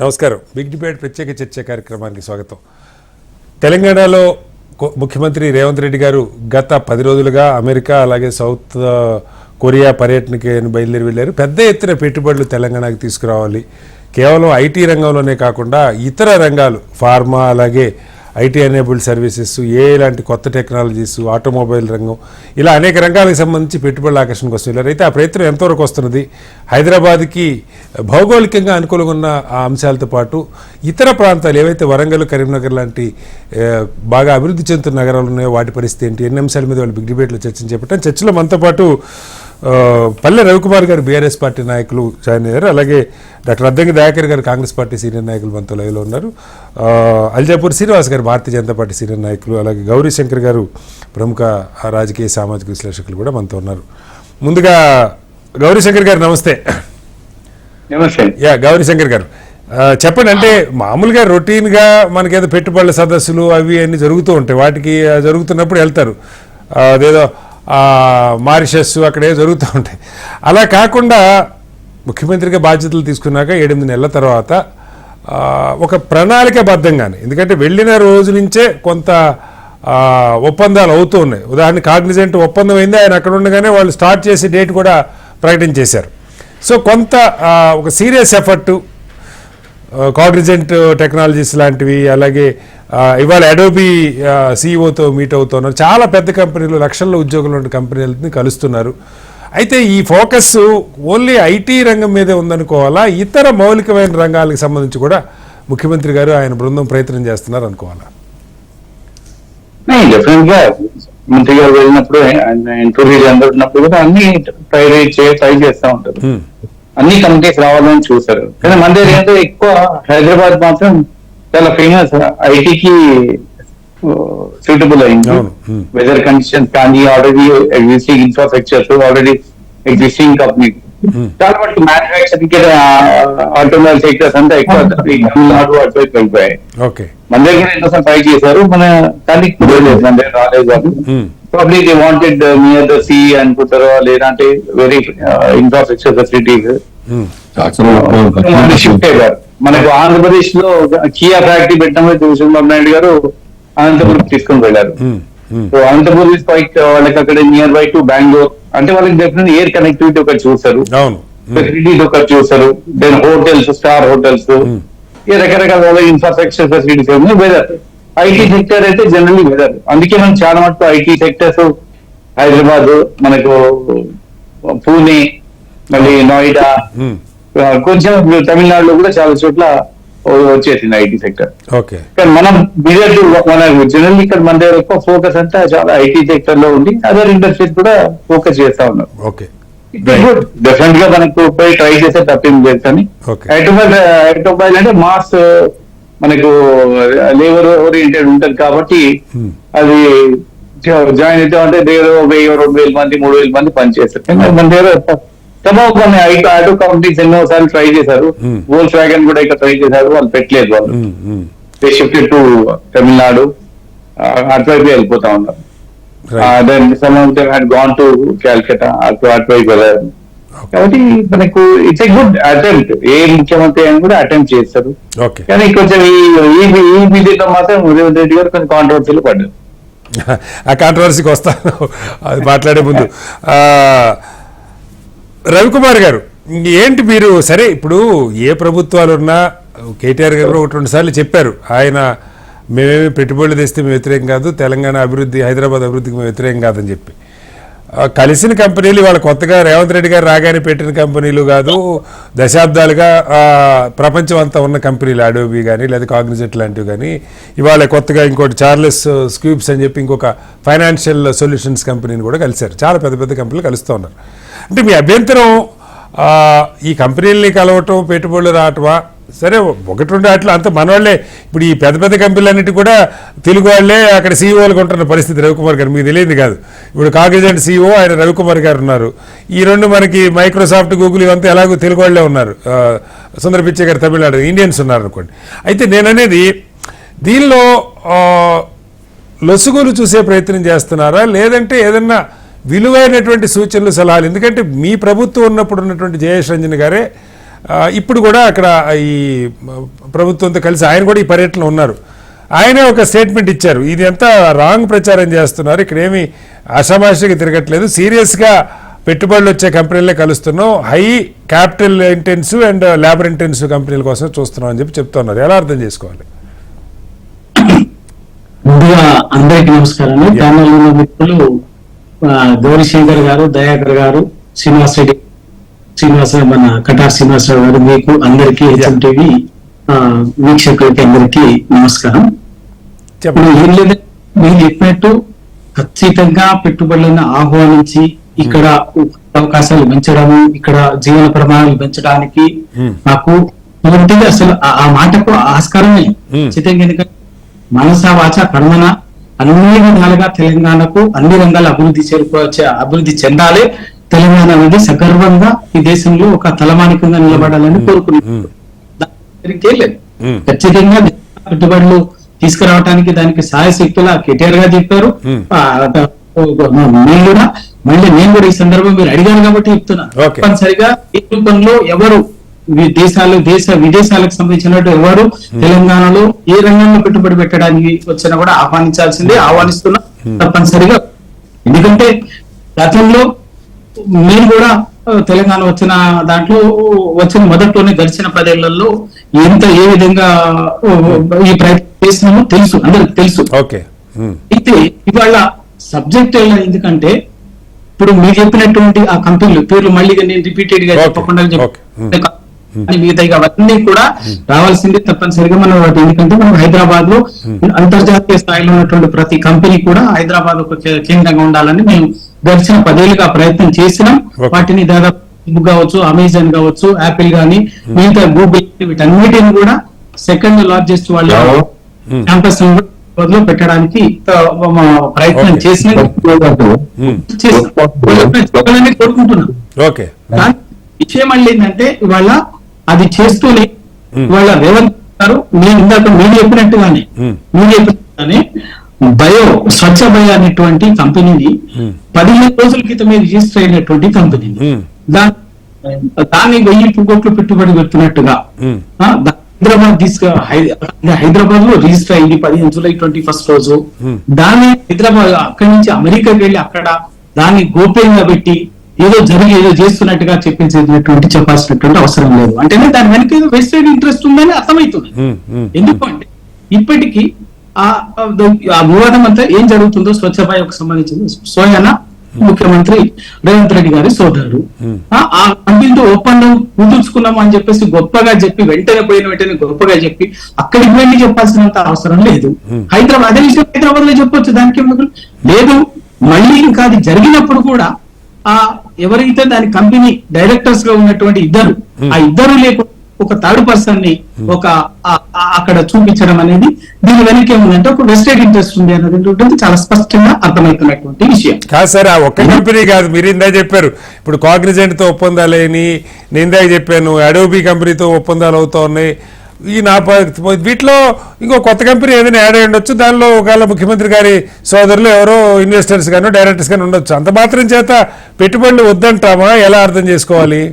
నమస్కారం. Big debate ప్రత్యేక చర్చ కార్యక్రమానికి స్వాగతం. తెలంగాణలో ముఖ్యమంత్రి రేవంత్ రెడ్డి గారు గత 10 రోజులుగా అమెరికా అలాగే సౌత్ కొరియా పర్యటనకి బయలుదేరి వెళ్ళారు. పెద్ద ఎత్తున పెట్టుబడులు తెలంగాణకి తీసుకురావాలి, కేవలం ఐటీ రంగంలోనే కాకుండా ఇతర రంగాలు ఫార్మా అలాగే ఐటీ ఎనేబుల్డ్ సర్వీసెస్, లాంటి కొత్త టెక్నాలజీస్, ఆటోమొబైల్ రంగం, ఇలా అనేక రంగాలకు సంబంధించి పెట్టుబడుల ఆకర్షణ కోసం వెళ్ళారు. అయితే ఆ ప్రయత్నం ఎంతవరకు వస్తున్నది? హైదరాబాద్కి భౌగోళికంగా అనుకూలంగా ఉన్న ఆ అంశాలతో పాటు ఇతర ప్రాంతాలు ఏవైతే వరంగల్, కరీంనగర్ లాంటి బాగా అభివృద్ధి చెందుతున్న నగరాలు ఉన్నాయో వాటి పరిస్థితి ఏంటి, ఎన్ని అంశాల మీద వాళ్ళు బిగ్ డిబేట్లో చర్చించేపట్టాం. చర్చలో మనతో పాటు పల్లె రవికుమార్ గారు బీఆర్ఎస్ పార్టీ నాయకులు జాయిన్ అయ్యారు. అలాగే డాక్టర్ అద్దంకి దయాకర్ గారు కాంగ్రెస్ పార్టీ సీనియర్ నాయకులు మనతో లైవ్లో ఉన్నారు. అల్జాపూర్ శ్రీనివాస్ గారు భారతీయ జనతా పార్టీ సీనియర్ నాయకులు, అలాగే గౌరీశంకర్ గారు ప్రముఖ రాజకీయ సామాజిక విశ్లేషకులు కూడా మనతో ఉన్నారు. ముందుగా గౌరీశంకర్ గారు నమస్తే. నమస్తే. గౌరీశంకర్ గారు చెప్పండి, అంటే మామూలుగా రొటీన్గా మనకేదో పెట్టుబడుల సదస్సులు అవి అన్నీ జరుగుతూ ఉంటాయి, వాటికి జరుగుతున్నప్పుడు వెళ్తారు, అదేదో మారిషస్ అక్కడే జరుగుతూ ఉంటాయి. అలా కాకుండా ముఖ్యమంత్రిగా బాధ్యతలు తీసుకున్నాక 7-8 నెలల తర్వాత ఒక ప్రణాళికాబద్ధంగానే, ఎందుకంటే వెళ్ళిన రోజు నుంచే కొంత ఒప్పందాలు అవుతూ ఉన్నాయి. ఉదాహరణ కాగ్నిజెంట్ ఒప్పందం అయింది, ఆయన అక్కడ ఉండగానే వాళ్ళు స్టార్ట్ చేసే డేట్ కూడా ప్రకటించేశారు. సో కొంత ఒక సీరియస్ ఎఫర్టు కాగ్నిజెంట్ టెక్నాలజీస్ లాంటివి, అలాగే ఇవాళ అడోబీ సీఈఓతో మీట్ అవుతున్నారు. చాలా పెద్ద కంపెనీలు, లక్షల్లో ఉద్యోగులు ఉన్న కంపెనీలని కలుస్తున్నారు. అయితే ఈ ఫోకస్ ఓన్లీ ఐటీ రంగం మీదే ఉందనుకోవాలా, ఇతర మౌలికమైన రంగాలకు సంబంధించి కూడా ముఖ్యమంత్రి గారు ఆయన బృందం ప్రయత్నం చేస్తున్నారు అనుకోవాలా? డెఫినెట్ గా మంత్రి గారు వెళ్ళినప్పుడు ఇంటర్వ్యూలు అందరున్నప్పుడు కూడా అన్ని ట్రై చేస్తూ ఉంటారు. అన్ని కమిటీస్ రావాలని చూసారు. కానీ మన దగ్గర ఏంటో ఎక్కువ హైదరాబాద్ మాత్రం చాలా ఫేమస్, ఐటీకి సూటబుల్ అయింది. వెదర్ కండిషన్స్ కానీ, already existing infrastructures, already existing company, చాలా మటుకు మ్యానుఫ్యాక్చరింగ్ ఆటోమొబైల్ సెక్టర్స్ అంతా ఎక్కువ తమిళనాడు అటువైపు వెళ్ళిపోయాయి. మన దగ్గర కూడా ఎంతో ట్రై చేశారు, మన కానీ మన దగ్గర రాలేదు కాదు. Probably they wanted near the sea అనుకుంటారో, లేదంటే వెరీ ఇన్ఫ్రాస్ట్రక్చర్ ఫెసిలిటీస్ షిఫ్ట్ అయ్యారు. మనకు ఆంధ్రప్రదేశ్ లో కియా ఫ్యాక్టరీ పెట్టినప్పుడు చంద్రబాబు నాయుడు గారు అనంతపురం తీసుకొని వెళ్ళారు. సో అనంతపురం వాళ్ళకి అక్కడ నియర్ బై టు బెంగళూరు, అంటే వాళ్ళకి డెఫినెట్ ఎయిర్ కనెక్టివిటీ ఒకటి చూసారు, ఫెసిలిటీస్ ఒకటి చూసారు, దెన్ హోటల్స్, స్టార్ హోటల్స్, రకరకాల ఇన్ఫ్రాస్ట్రక్చర్ ఫెసిలిటీస్ ఉన్నాయి. వెదర్ ఐటీ సెక్టర్ అయితే జనరల్లీ వెదర్, అందుకే మనం చాలా మటుకు ఐటీ సెక్టర్స్ హైదరాబాద్, మనకు పూణే, మళ్ళీ నోయిడా, కొంచెం తమిళనాడులో కూడా చాలా చోట్ల వచ్చేసింది ఐటీ సెక్టర్. కానీ మనం మన జనరల్ ఇక్కడ మన దగ్గర ఎక్కువ ఫోకస్ అంతా చాలా ఐటీ సెక్టర్ లో ఉంది. అదర్ ఇండస్ట్రీస్ కూడా ఫోకస్ చేస్తా ఉన్నారు. డెఫినెట్ గా మనకు పోయి ట్రై చేస్తే తప్పేం లేదు. కానీ ఆటోమొబైల్ అంటే మాస్, మనకు లేబర్ ఓరియంటెడ్ ఉంటది కాబట్టి అది జాయిన్ అయితే అంటే దగ్గర 1000-2000 మంది 3000 మంది పనిచేస్తారు. మన దగ్గర కొన్ని ఆటో కంపెనీస్ ఎన్నోసార్లు ట్రై చేశారు, వోల్క్స్ వ్యాగన్ కూడా ఇక్కడ ట్రై చేశారు, వాళ్ళు పెట్టలేదు. వాళ్ళు దే షిఫ్టెడ్ టు తమిళనాడు, అటువైపు వెళ్ళిపోతా ఉన్నారు. Then some of them had gone to Calcutta, అటువైపు వెళ్ళారు. కాబట్టి మనకు ఇట్స్ ఎ గుడ్ అటెంప్ట్, ఏ ముఖ్యమంత్రి అని కూడా అటెంప్ట్ చేస్తారు. కానీ కొంచెం ఈ విజిట్ లో మాత్రం రేవంత్ రెడ్డి గారు కొంచెం కాంట్రవర్సీలు పడ్డారు. ఆ కాంట్రవర్సీకి వస్తాను అది మాట్లాడే ముందు. రవికుమార్ గారు, ఏంటి మీరు, సరే ఇప్పుడు ఏ ప్రభుత్వాలు ఉన్నా కేటీఆర్ గారు 1-2 సార్లు చెప్పారు, ఆయన మేమేమి పెట్టుబడులు తెస్తే మేము వ్యతిరేకం కాదు, తెలంగాణ అభివృద్ధి, హైదరాబాద్ అభివృద్ధికి మేము వ్యతిరేకం కాదని చెప్పి. కలిసిన కంపెనీలు ఇవాళ కొత్తగా రేవంత్ రెడ్డి గారు రాగానే పెట్టిన కంపెనీలు కాదు, దశాబ్దాలుగా ప్రపంచం అంతా ఉన్న కంపెనీలు, అడోబీ కానీ లేదా కాగ్నిజెంట్ లాంటివి కానీ, ఇవాళ కొత్తగా ఇంకోటి చార్లెస్ స్క్యూబ్స్ అని చెప్పి ఇంకొక ఫైనాన్షియల్ సొల్యూషన్స్ కంపెనీని కూడా కలిశారు. చాలా పెద్ద పెద్ద కంపెనీలు కలుస్తూ ఉన్నారు. అంటే మీ అభ్యంతరం ఈ కంపెనీలని కలవటం, పెట్టుబడులు రావటమా? సరే 1-2 అట్లా అంత మనవాళ్లే. ఇప్పుడు ఈ పెద్ద పెద్ద కంపెనీలన్నిటి కూడా తెలుగు వాళ్లే అక్కడ సీఈఓలుగా ఉంటున్న పరిస్థితి. రవికుమార్ గారు మీకు తెలియదు కాదు, ఇప్పుడు కాగ్నిజెంట్ సీఈఓ ఆయన రవికుమార్ గారు ఉన్నారు. ఈ రెండు మనకి మైక్రోసాఫ్ట్, గూగుల్ ఇవంతా ఎలాగో తెలుగు వాళ్లే ఉన్నారు. సుందర పిచ్చే గారు తమిళనాడు, ఇండియన్స్ ఉన్నారు అనుకోండి. అయితే నేననేది దీనిలో లొసుగులు చూసే ప్రయత్నం చేస్తున్నారా, లేదంటే ఏదన్నా విలువైనటువంటి సూచనలు, సలహాలు? ఎందుకంటే మీ ప్రభుత్వం ఉన్నప్పుడు ఉన్నటువంటి జయేష్ రంజన్ గారే ఇప్పుడు కూడా అక్కడ ఈ ప్రభుత్వంతో కలిసి ఆయన కూడా ఈ పర్యటనలో ఉన్నారు. ఆయనే ఒక స్టేట్మెంట్ ఇచ్చారు, ఇది అంతా రాంగ్ ప్రచారం చేస్తున్నారు, ఇక్కడ ఏమి అసమాషిగా తిరగట్లేదు, సీరియస్గా పెట్టుబడులు వచ్చే కంపెనీలే కలుస్తున్నాం, high capital intensive and labour intensive కంపెనీల కోసం చూస్తున్నాం అని చెప్పి చెప్తున్నారు. ఎలా అర్థం చేసుకోవాలి? ముందుగా అందరికీ నమస్కారాలు. ప్యానెల్ ఉన్న వ్యక్తులు గౌరీశంకర్ గారు, దయాకర్ గారు, మన కటార్ శ్రీనివాసరావు గారు, మీకు అందరికీ హెచ్ఎంటీవీ వీక్షకులకి అందరికీ నమస్కారం. మీరు చెప్పినట్టు ఖచ్చితంగా పెట్టుబడులను ఆహ్వానించి ఇక్కడ అవకాశాలు పెంచడము, ఇక్కడ జీవన ప్రమాణాలు పెంచడానికి నాకు పూర్తిగా అసలు ఆ మాటకు ఆస్కారమే ఖచ్చితంగా. ఎందుకంటే మనస వాచ కర్మన అన్ని విధాలుగా తెలంగాణకు అన్ని రంగాల అభివృద్ధి చెందాలి. తెలంగాణ అనేది సగర్వంగా ఈ దేశంలో ఒక తలమానికంగా నిలబడాలని కోరుకున్నాను. లేదు ఖచ్చితంగా పెట్టుబడులు తీసుకురావడానికి దానికి సాయశక్తుల కేటీఆర్ గా చెప్పారు. నేను కూడా ఈ సందర్భం మీరు అడిగాను కాబట్టి చెప్తున్నా. తప్పనిసరిగా ఈ రూపంలో ఎవరు విదేశాలకు సంబంధించినట్టు ఎవరు తెలంగాణలో ఏ రంగంలో పెట్టుబడి పెట్టడానికి వచ్చినా కూడా ఆహ్వానిస్తున్నా తప్పనిసరిగా. ఎందుకంటే గతంలో నేను కూడా తెలంగాణ వచ్చిన మొదట్లోనే గడిచిన 10 ఏళ్లలో ఏ విధంగా ఈ ప్రయత్నం చేసినామో తెలుసు, అందరికి తెలుసు. అయితే ఇవాళ సబ్జెక్ట్ ఎందుకంటే ఇప్పుడు మీరు చెప్పినటువంటి ఆ కంపెనీలు పేర్లు మళ్ళీ నేను రిపీటెడ్ గా చెప్పకుండా మిగతా అవన్నీ కూడా రావాల్సిందే తప్పనిసరిగా. మనం ఎందుకంటే మనం హైదరాబాద్ లో అంతర్జాతీయ స్థాయిలో ఉన్నటువంటి ప్రతి కంపెనీ కూడా హైదరాబాద్ ఒక కేంద్రంగా ఉండాలని మేము గడిచిన 10 ఏళ్ళుగా ప్రయత్నం చేసినాం. వాటిని దాదాపు కావచ్చు, అమెజాన్ కావచ్చు, యాపిల్ గానీ, మిగతా గూగుల్, వీటన్నిటిని కూడా సెకండ్ లార్జెస్ట్ వాళ్ళ క్యాంపస్ లో పెట్టడానికి ప్రయత్నం కోరుకుంటున్నాం. విషయం మళ్ళీ ఏంటంటే ఇవాళ అది చేస్తూనే ఇవాళ రేవంత్ గారు నేను ఇందాక మీరు చెప్పినట్టుగానే స్వచ్ఛ బయో అనేటువంటి కంపెనీని 15 రోజుల క్రితమే రిజిస్టర్ అయినటువంటి కంపెనీని దాన్ని 1000 కోట్లు పెట్టుబడి పెడుతున్నట్టుగా హైదరాబాద్ లో రిజిస్టర్ అయింది 15 జూలై 21 రోజు. దాన్ని హైదరాబాద్ అక్కడి నుంచి అమెరికాకి వెళ్ళి అక్కడ దాన్ని గోప్యంగా పెట్టి ఏదో చేస్తున్నట్టుగా చెప్పాల్సినటువంటి అవసరం లేదు. అంటే దాని వెనక ఏదో వెస్టెడ్ ఇంట్రెస్ట్ ఉందని అర్థమవుతుంది. ఎందుకంటే ఇప్పటికీ ఆ వివాదం అంతా ఏం జరుగుతుందో స్వచ్ఛ బయోకు సంబంధించింది. సోయాన ముఖ్యమంత్రి రేవంత్ రెడ్డి గారి సోదరుడు ఆ కంపెనీతో ఒప్పందం కుదుర్చుకున్నాము అని చెప్పేసి గొప్పగా చెప్పి వెంటనే గొప్పగా చెప్పి అక్కడికి వెళ్ళి చెప్పాల్సినంత అవసరం లేదు. అదే విషయం హైదరాబాద్ లో చెప్పొచ్చు, దానికి లేదు. మళ్ళీ ఇంకా అది జరిగినప్పుడు కూడా ఎవరైతే దాని కంపెనీ డైరెక్టర్స్ గా ఉన్నటువంటి ఇద్దరు లేకుండా ఒక థర్డ్ పర్సన్ ని అక్కడ చూపించడం అనేది దీని వెనక ఏముందంటే ఒక వెస్టెడ్ ఇంట్రెస్ట్ ఉంది అనేది చాలా స్పష్టంగా అర్థమవుతున్నటువంటి విషయం. కాదు సార్, ఆ ఒక్క కంపెనీ కాదు, మీరు ఇందాక చెప్పారు ఇప్పుడు కాగ్నిజెంట్ తో ఒప్పందాలేని, నేను ఇందాక చెప్పాను అడోబీ కంపెనీతో ఒప్పందాలు అవుతా ఉన్నాయి. వీటిలో ఇంకో కొత్త కంపెనీ ఏదైనా యాడ్ అయ్యి ఉండొచ్చు, దానిలో ఒకవేళ ముఖ్యమంత్రి గారి సోదరులు ఎవరో ఇన్వెస్టర్స్ గానో డైరెక్టర్స్ గానో ఉండొచ్చు. అంత మాత్రం చేత పెట్టుబడులు వద్దంటామా? ఎలా అర్థం చేసుకోవాలి?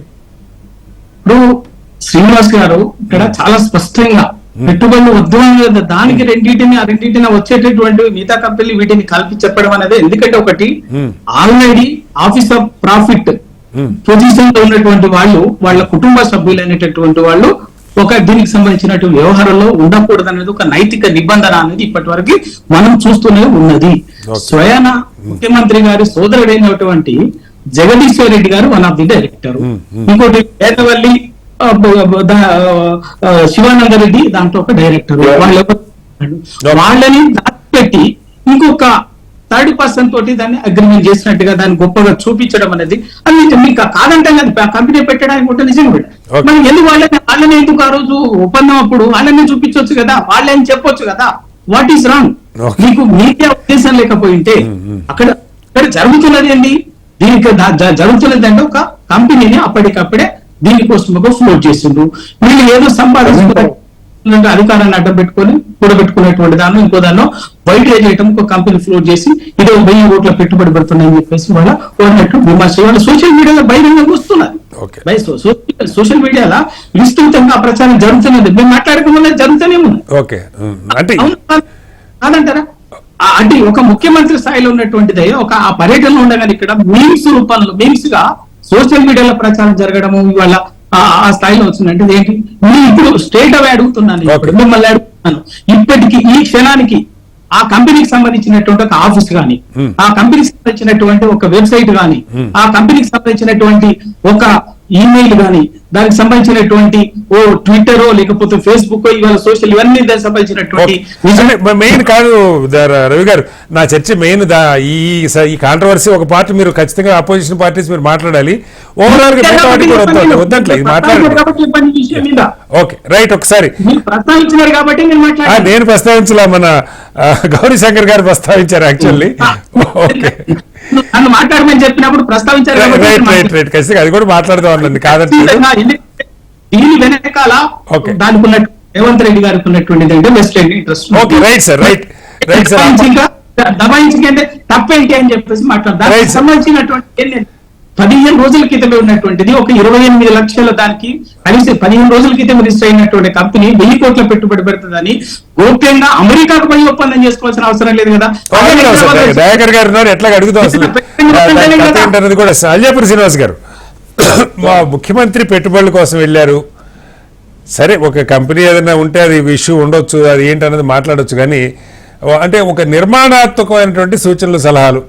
ఇప్పుడు శ్రీనివాస్ గారు ఇక్కడ చాలా స్పష్టంగా పెట్టుబడులు వద్దు అనేది దానికి రెండింటిని వచ్చేటటువంటి మిగతా కంపెనీలు వీటిని కలిపి చెప్పడం అనేది. ఎందుకంటే ఒకటి already office of profit position లో ఉన్నటువంటి వాళ్ళు, వాళ్ళ కుటుంబ సభ్యులైనటువంటి వాళ్ళు దీనికి సంబంధించినటువంటి వ్యవహారంలో ఉండకూడదు అనేది ఒక నైతిక నిబంధన అనేది ఇప్పటి వరకు మనం చూస్తూనే ఉన్నది. స్వయాన ముఖ్యమంత్రి గారి సోదరుడైనటువంటి జగదీశ్వర్ రెడ్డి గారు వన్ ఆఫ్ ది డైరెక్టర్, ఇంకోటి పేదవల్లి శివానంద రెడ్డి దాంట్లో ఒక డైరెక్టర్. వాళ్ళని పెట్టి ఇంకొక థర్డ్ పర్సన్ తోటి దాన్ని అగ్రిమెంట్ చేసినట్టుగా దాన్ని గొప్పగా చూపించడం అనేది అది మీకు కాదంటే కంపెనీ పెట్టడానికి ఉంటే నిజంగా పెట్టాలి. మనం ఎందుకు వాళ్ళని ఎందుకు ఆ రోజు ఒప్పందం అప్పుడు వాళ్ళని చూపించవచ్చు కదా, వాళ్ళని చెప్పొచ్చు కదా. What is wrong? మీకు మీకే ఉద్దేశం లేకపోయింటే అక్కడ జరుగుతున్నది ఏంటి? దీనికి జరుగుతున్నది అంటే ఒక కంపెనీని అప్పటికప్పుడే దీనికోసం ఫ్లోట్ చేసిండ్రు. వీళ్ళు ఏదో సంపాదించుకుంటారు అధికారాన్ని అడ్డం పెట్టుకొని కూడబెట్టుకునేటువంటి దాన్ని ఇంకో దాన్ని వైట్ రేజ్ చేయడం, ఒక కంపెనీ ఫ్లోట్ చేసి ఇదో 1000 కోట్ల పెట్టుబడి పెడుతున్నాయని చెప్పేసి వాళ్ళ విమర్శ సోషల్ మీడియాలో బహిరంగంగా వస్తున్నారు. Okay. సోషల్ మీడియాలో విస్తృతంగా ప్రచారం జరుగుతున్నది. మేము మాట్లాడకుండా జరుగుతూనే ఓకే అంటే కాదంటారా? అంటే ఒక ముఖ్యమంత్రి స్థాయిలో ఉన్నటువంటిది ఒక ఆ పర్యటనలో ఉండగానే ఇక్కడ మీమ్స్ గా సోషల్ మీడియాలో ప్రచారం జరగడము ఇవాళ ఆ స్థాయిలో వచ్చిందంటే ఏంటి? నేను ఇప్పుడు స్ట్రేట్ అవే అడుగుతున్నాను, ఇప్పుడు మిమ్మల్ని అడుగుతున్నాను, ఇప్పటికి ఈ క్షణానికి ఆ కంపెనీకి సంబంధించినటువంటి ఒక ఆఫీస్ గాని, ఆ కంపెనీకి సంబంధించినటువంటి ఒక వెబ్సైట్ గాని, ఆ కంపెనీకి సంబంధించినటువంటి ఒక ఈమెయిల్ గాని, దానికి సంబంధించినటువంటి ఓ ట్విట్టర్ లేకపోతే ఫేస్బుక్ ఇవాళ సోషల్ ఇవన్నీ దానికి సంబంధించినటువంటి మెయిన్ కాదు రవి గారు, నా చర్చ మెయిన్ ఈ కాంట్రవర్సీ ఒక పార్టీ మీరు ఖచ్చితంగా అపోజిషన్ పార్టీస్ మీరు మాట్లాడాలి, ఓవరాల్ గా వద్దంట్లే మాట్లాడాలి. ఓకే రైట్, ఒకసారి ప్రస్తావించినారు కాబట్టి నేను ప్రస్తావించలా, మన గౌరీ శంకర్ గారు ప్రస్తావించారు యాక్చువల్లీ. ఓకే నన్ను మాట్లాడమని చెప్పినప్పుడు ప్రస్తావించారు. ఖచ్చితంగా అది కూడా మాట్లాడదాం అన్నది కాదంటే దీని వెనకాల దానికి ఉన్నట్టు రేవంత్ రెడ్డి గారికి ఉన్నటువంటిది అంటే western interest. Okay right sir, right right sir. దబాయించుకుంటే తప్పేంటి అని చెప్పేసి మాట్లాడదాం. దానికి సంబంధించినటువంటి 15 రోజుల క్రితమే ఉన్నటువంటిది ఒక 28 లక్షల దానికి కలిసి 15 రోజుల క్రితం రిజిస్టర్ అయినటువంటి కంపెనీ 1000 కోట్ల పెట్టుబడి పెడుతుందని గోప్యంగా అమెరికాకు పోయి ఒప్పందం చేసుకోవాల్సిన అవసరం లేదు కదా. దయాకర్ గారు ఉన్నారు, ఎట్లా అడుగుతాం అసలు కూడా. అల్జాపూర్ శ్రీనివాస్ గారు, మా ముఖ్యమంత్రి పెట్టుబడుల కోసం వెళ్ళారు, సరే ఒక కంపెనీ ఏదైనా ఉంటే అది ఇష్యూ ఉండొచ్చు, అది ఏంటన్నది మాట్లాడొచ్చు, కానీ అంటే ఒక నిర్మాణాత్మకమైనటువంటి సూచనలు సలహాలు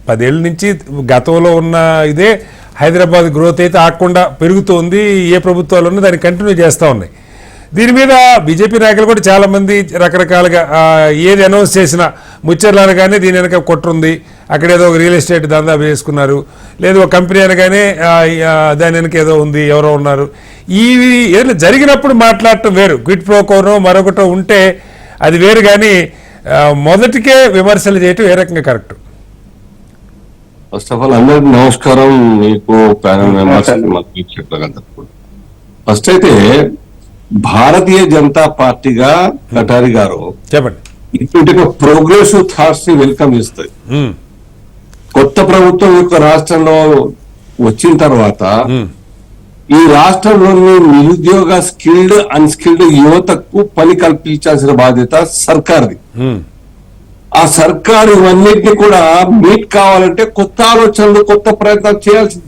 10 ఏళ్ళ నుంచి గతంలో ఉన్న ఇదే హైదరాబాద్ గ్రోత్ అయితే ఆగకుండా పెరుగుతోంది, ఏ ప్రభుత్వాలు ఉన్నా దాన్ని కంటిన్యూ చేస్తూ ఉన్నాయి. దీని మీద బీజేపీ నాయకులు కూడా చాలామంది రకరకాలుగా ఏది అనౌన్స్ చేసినా ముచ్చర్లు అనగానే దీని వెనక కుట్రుంది, అక్కడ ఏదో ఒక రియల్ ఎస్టేట్ దందా చేసుకున్నారు, లేదు ఒక కంపెనీ అనగానే దాని వెనక ఏదో ఉంది, ఎవరో ఉన్నారు. ఇవి ఏదైనా జరిగినప్పుడు మాట్లాడటం వేరు, క్విట్ ప్రోకోనో మరొకటో ఉంటే అది వేరు, కానీ మొదటికే విమర్శలు చేయటం ఏ రకంగా కరెక్ట్? ఫస్ట్ ఆఫ్ ఆల్ అందరికి నమస్కారం, మీకు ప్యానల్ మెంబర్స్ వీక్షకులందరికీ. ఫస్ట్ అయితే భారతీయ జనతా పార్టీగా కటారి గారు చెప్పండి, ఇటువంటి ప్రోగ్రెసివ్ థాట్స్ ని వెల్కమ్ చేస్తాయి. కొత్త ప్రభుత్వం యొక్క రాష్ట్రంలో వచ్చిన తర్వాత ఈ రాష్ట్రంలోని నిరుద్యోగ స్కిల్డ్ అన్స్కిల్డ్ యువతకు పని కల్పించాల్సిన బాధ్యత సర్కార్ది. ఆ సర్కారు ఇవన్నిటిని కూడా మీట్ కావాలంటే కొత్త ఆలోచనలు, కొత్త ప్రయత్నాలు చేయాల్సింది.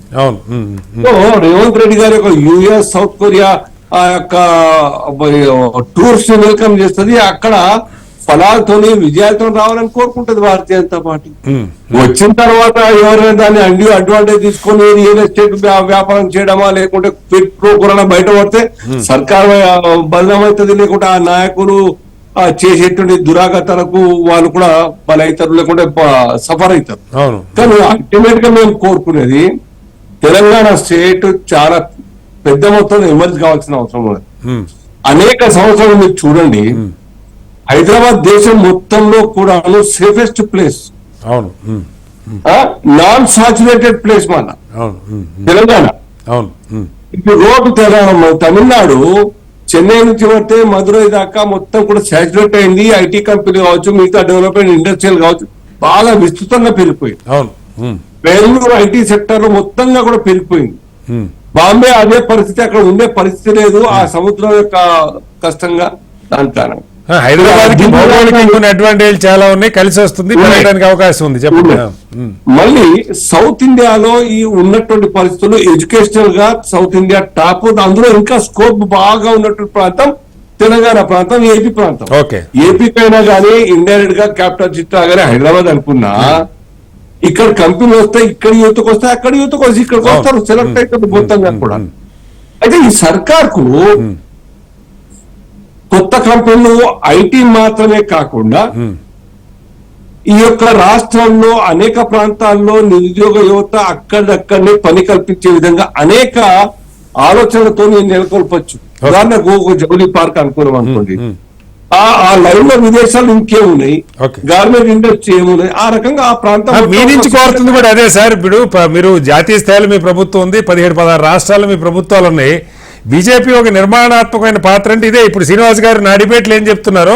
సో రేవంత్ రెడ్డి గారి యొక్క యుఎస్, సౌత్ కొరియా ఆ యొక్క టూర్స్ ని వెల్కమ్ చేస్తుంది. అక్కడ ఫలాలతోని విజయాలతో రావాలని కోరుకుంటది భారతీయ జనతా పార్టీ. వచ్చిన తర్వాత ఎవరైనా దాన్ని అడ్వాంటేజ్ తీసుకొని రియల్ ఎస్టేట్ వ్యాపారం చేయడమా, లేకుంటే క్విట్ ప్రో కొరణ బయట పడితే సర్కారు బలమవుతుంది, లేకుంటే ఆ నాయకులు చేసేటువంటి దురాగతాలకు వాళ్ళు కూడా బలవుతారు, లేకుంటే సఫర్ అవుతారు. కానీ అల్టిమేట్ గా మేము కోరుకునేది తెలంగాణ స్టేట్ చాలా పెద్ద మొత్తంలో ఎమర్జ్ కావాల్సిన అవసరం ఉన్నది. అనేక సంవత్సరాలు మీరు చూడండి, హైదరాబాద్ దేశం మొత్తంలో కూడా safest place, non saturated place మన తెలంగాణ. ఇప్పుడు రోడ్డు తమిళనాడు చెన్నై నుంచి పడితే మధురై దాకా మొత్తం కూడా సాచురేట్ అయింది. ఐటీ కంపెనీ కావచ్చు, మిగతా డెవలప్మెంట్ ఇండస్ట్రియల్ కావచ్చు, బాగా విస్తృతంగా పెరిగిపోయింది. బెంగళూరు ఐటీ సెక్టర్ లో మొత్తంగా కూడా పెరిగిపోయింది. బాంబే అదే పరిస్థితి, అక్కడ ఉండే పరిస్థితి లేదు, ఆ సముద్రం యొక్క కష్టంగా. దాని కారణం హైదరాబాద్ కి భౌగోళిక అడ్వాంటేజ్ చాలా ఉన్నాయి, కలిసి వస్తుంది, పెరగడానికి అవకాశం ఉంది. చెప్పండి. మళ్ళీ సౌత్ ఇండియాలో ఈ ఉన్నటువంటి పరిస్థితులు ఎడ్యుకేషనల్ గా సౌత్ ఇండియా టాప్. అందులో ఇంకా స్కోప్ బాగా ఉన్నటువంటి ప్రాంతం తెలంగాణ ప్రాంతం, ఏపీ ప్రాంతం. ఏపీకైనా కానీ ఇండైరెక్ట్ గా క్యాపిటల్ సిటీ గానీ హైదరాబాద్ అనుకున్నా, ఇక్కడ కంపెనీలు వస్తాయి, ఇక్కడ యువతకు వస్తాయి, అక్కడ యువతకు వస్తాయి, ఇక్కడికి వస్తారు, సెలెక్ట్ అవుతుంది మొత్తంగా కూడా. అయితే ఈ సర్కార్కు కొత్త కంపెనీలు ఐటీ మాత్రమే కాకుండా ఈ యొక్క రాష్ట్రంలో అనేక ప్రాంతాల్లో నిరుద్యోగ యువత అక్కడక్కడనే పని కల్పించే విధంగా అనేక ఆలోచనలతో నెలకొల్పొచ్చు. ఉదాహరణకు ఒక జౌలి పార్క్ అనుకున్నాం అనుకోండి, ఆ లైన్ లో విదేశాలు ఇంకేమున్నాయి, గార్మెంట్ ఇండస్ట్రీ ఏమున్నాయి, ఆ రకంగా ఆ ప్రాంతం మీ నుంచి కోరుతుంది కూడా అదే సార్. ఇప్పుడు మీరు జాతీయ స్థాయిలో మీ ప్రభుత్వం ఉంది, 17-16 రాష్ట్రాల్లో మీ ప్రభుత్వాలు ఉన్నాయి. బీజేపీ ఒక నిర్మాణాత్మకమైన పాత్ర అంటే ఇదే. ఇప్పుడు శ్రీనివాస్ గారు నా డిబేట్లు ఏం చెప్తున్నారో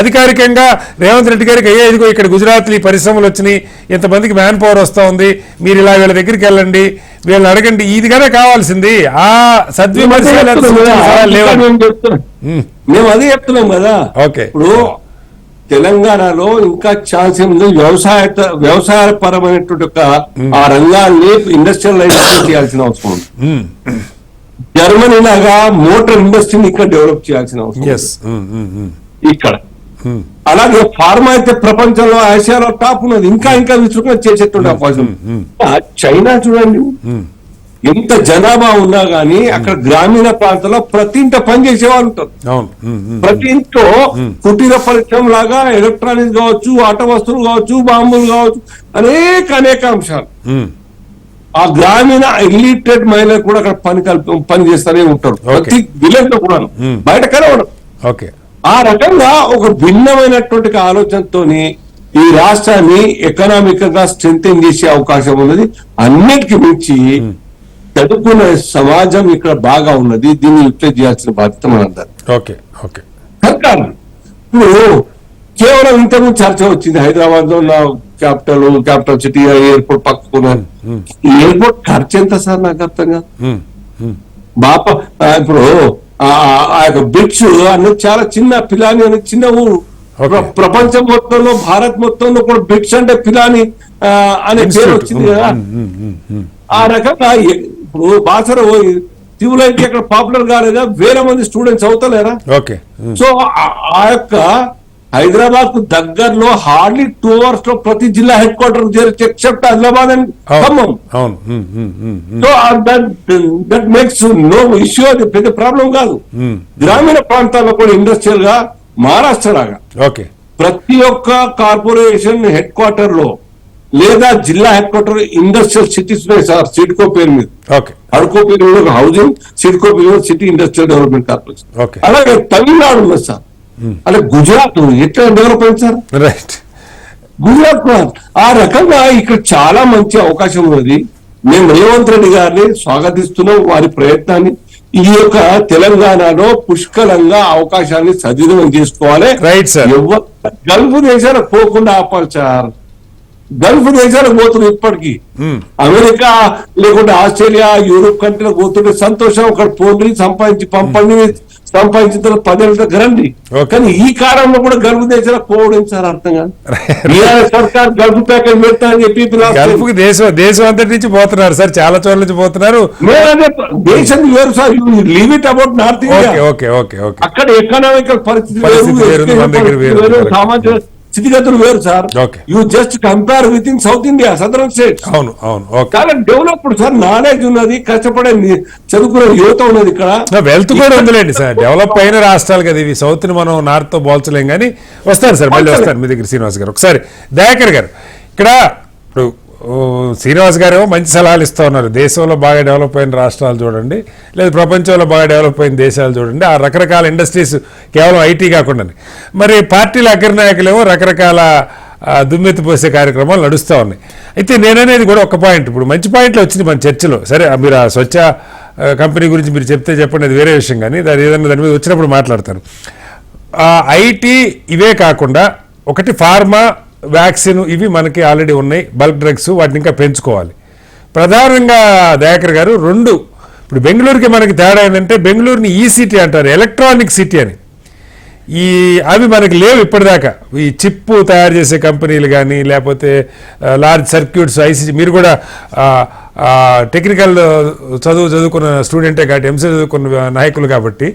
అధికారికంగా రేవంత్ రెడ్డి గారికి అయ్యే ఇదిగో ఇక్కడ గుజరాత్లో ఈ పరిశ్రమలు వచ్చినాయి, ఇంతమందికి మ్యాన్ పవర్ వస్తూ ఉంది, మీరు ఇలా వీళ్ళ దగ్గరికి వెళ్ళండి, వీళ్ళని అడగండి, ఇదిగానే కావాల్సింది. ఆ సద్విమర్శలు మేము అదే చెప్తున్నాం కదా. ఓకే, ఇప్పుడు తెలంగాణలో ఇంకా ఛాన్స్ ఉంది. వ్యవసాయపరమైనటువంటి ఒక ఆ రంగాన్ని ఇండస్ట్రియలైజేషన్ చేయాల్సిన అవసరం ఉంది. జర్మనీ లాగా మోటార్ ఇండస్ట్రీని ఇక్కడ డెవలప్ చేయాల్సిన అవసరం ఇక్కడ. అలాగే ఫార్మా అయితే ప్రపంచంలో ఆసియాలో టాప్ ఉన్నది, ఇంకా విస్తృతంగా చేసేటువంటి అవకాశం. చైనా చూడండి, ఎంత జనాభా ఉన్నా గానీ అక్కడ గ్రామీణ ప్రాంతాల్లో ప్రతి ఇంట పని చేసేవాళ్ళు ఉంటారు. ప్రతి ఇంట్లో కుటీర పరిశ్రమ లాగా ఎలక్ట్రానిక్స్ కావచ్చు, ఆట వస్తువులు కావచ్చు, బాంబులు కావచ్చు, అనేక అంశాలు. ఆ గ్రామీణ ఇల్లిటరేట్ మహిళలు కూడా అక్కడ పని చేస్తూనే ఉంటారు, ప్రతి విలేజ్ లో కూడా, బయట కనబడరు. ఆ రకంగా ఒక భిన్నమైనటువంటి ఆలోచనతో ఈ రాష్ట్రాన్ని ఎకనామిక్ గా స్ట్రెంథెన్ చేసే అవకాశం ఉన్నది. అన్నిటికీ మించి చదువుకున్న సమాజం ఇక్కడ బాగా ఉన్నది, దీన్ని యూటిలైజ్ చేయాల్సిన బాధ్యత మనందరం. సర్కార్ ఇప్పుడు కేవలం ఇంతకుముందు చర్చ వచ్చింది, హైదరాబాద్ లో ఉన్న క్యాపిటల్ సిటీ ఎయిర్పోర్ట్ పక్కకున్న ఎయిర్పోర్ట్ ఖర్చు ఎంత సార్ నాకు అర్థం కాదు. ఇప్పుడు ఆ యొక్క బ్రిడ్జ్ అన్నది చాలా చిన్న, పిలాని అనేది చిన్న ఊరు. ప్రపంచం మొత్తంలో, భారత్ మొత్తంలో కూడా బ్రిడ్జ్ అంటే పిలాని అనే పేరు వచ్చింది కదా. ఆ రకంగా ఇప్పుడు బాసర తివులైతే అక్కడ పాపులర్ కాలేదా, వేల మంది స్టూడెంట్స్ అవుతలేరా? సో ఆ యొక్క హైదరాబాద్ కు దగ్గరలో హార్డ్లీ 2 hours లో ప్రతి జిల్లా headquarter except Adilabad and Khammam. So that makes no issue, అది పెద్ద ప్రాబ్లం కాదు. గ్రామీణ ప్రాంతాల్లో కూడా ఇండస్ట్రియల్ గా మహారాష్ట్ర లాగా ప్రతి ఒక్క కార్పొరేషన్ హెడ్ క్వార్టర్ లో లేదా జిల్లా head quarter industrial cities sir, CIDCO పేరు మీద, అడుకో పేరు మీద హౌసింగ్, సిడ్కో పేరు మీద సిటీ ఇండస్ట్రియల్ డెవలప్మెంట్ కార్పొరేషన్. అలాగే తమిళనాడు ఉన్నది సార్, అలాగే గుజరాత్ ఎట్లా డెవలప్ అయింది సార్, గుజరాత్. ఆ రకంగా ఇక్కడ చాలా మంచి అవకాశం ఉన్నది. మేము రేవంత్ రెడ్డి గారిని స్వాగతిస్తున్నాం, వారి ప్రయత్నాన్ని. ఈ యొక్క తెలంగాణలో పుష్కలంగా అవకాశాన్ని సద్వినియోగం చేసుకోవాలి. గల్ఫ్ దేశాలకు పోకుండా ఆపాలి సార్. గల్ఫ్ దేశాలకు పోతున్నారు ఇప్పటికీ, అమెరికా లేకుంటే ఆస్ట్రేలియా, యూరోప్ కంట్రీలకు పోతుంటే సంతోషం, అక్కడ పోండి, సంపాదించి పంపండి, సంపాదించిన తర్వాత 10 ఏళ్ళ దగ్గర రండి. కానీ ఈ కాలంలో కూడా గల్ఫ్ దేశాలకు పోవడం సార్ అర్థం కాదు. సర్కార్ గల్ఫ్ ప్యాకేజ్ పెడతానని చెప్పి దేశం అంతటి నుంచి పోతున్నారు సార్, చాలా చోట్ల నుంచి పోతున్నారు. దేశం వేరు sir, leave it about north India. అక్కడ ఎకనామికల్ పరిస్థితి వేరు, సామాజిక స్థితిగతులు వేరు sir. You just compare with in south India, southern states. చాలా డెవలప్డ్ సార్, నాలెడ్జ్ ఉన్నది, కష్టపడే చదువుకునే యువత ఉన్నది, ఇక్కడ వెల్త్ కూడా ఉందిలేండి సార్. డెవలప్ అయిన రాష్ట్రాలు కదా ఇవి, సౌత్ ని మనం నార్త్ తో పోల్చలేం. కానీ వస్తారు సార్, మళ్ళీ వస్తారు మీ దగ్గర శ్రీనివాస్ గారు. ఒకసారి దయాకర్ గారు, ఇక్కడ ఇప్పుడు శ్రీనివాస్ గారు మంచి సలహాలు ఇస్తూ ఉన్నారు. దేశంలో బాగా డెవలప్ అయిన రాష్ట్రాలు చూడండి, లేదా ప్రపంచంలో బాగా డెవలప్ అయిన దేశాలు చూడండి, ఆ రకరకాల ఇండస్ట్రీస్, కేవలం ఐటీ కాకుండా. మరి పార్టీల అగ్రనాయకులేమో రకరకాల దుమ్మెత్తిపోసే కార్యక్రమాలు నడుస్తూ ఉన్నాయి. అయితే నేననేది కూడా ఒక పాయింట్, ఇప్పుడు మంచి పాయింట్లు వచ్చింది మన చర్చలో. సరే, మీరు ఆ స్వచ్ఛ కంపెనీ గురించి మీరు చెప్తే చెప్పండి, అది వేరే విషయం. కానీ దాని మీద వచ్చినప్పుడు మాట్లాడతాను. ఐటీ ఇవే కాకుండా ఒకటి ఫార్మా, వ్యాక్సిన్, ఇవి మనకి ఆల్రెడీ ఉన్నాయి, బల్క్ డ్రగ్స్, వాటిని ఇంకా పెంచుకోవాలి. ప్రధానంగా దయాకర్ గారు, ఇప్పుడు బెంగళూరుకి మనకి తేడా ఏంటంటే, బెంగళూరుని ఈ సిటీ అంటారు, ఎలక్ట్రానిక్ సిటీ అని. అవి మనకి లేవు ఇప్పటిదాకా. ఈ చిప్ తయారు చేసే కంపెనీలు కానీ, లేకపోతే లార్జ్ సర్క్యూట్స్, ఐసీ, మీరు కూడా టెక్నికల్ చదువుకున్న స్టూడెంటే కాబట్టి, ఎంసీ చదువుకున్న నాయకులు కాబట్టి,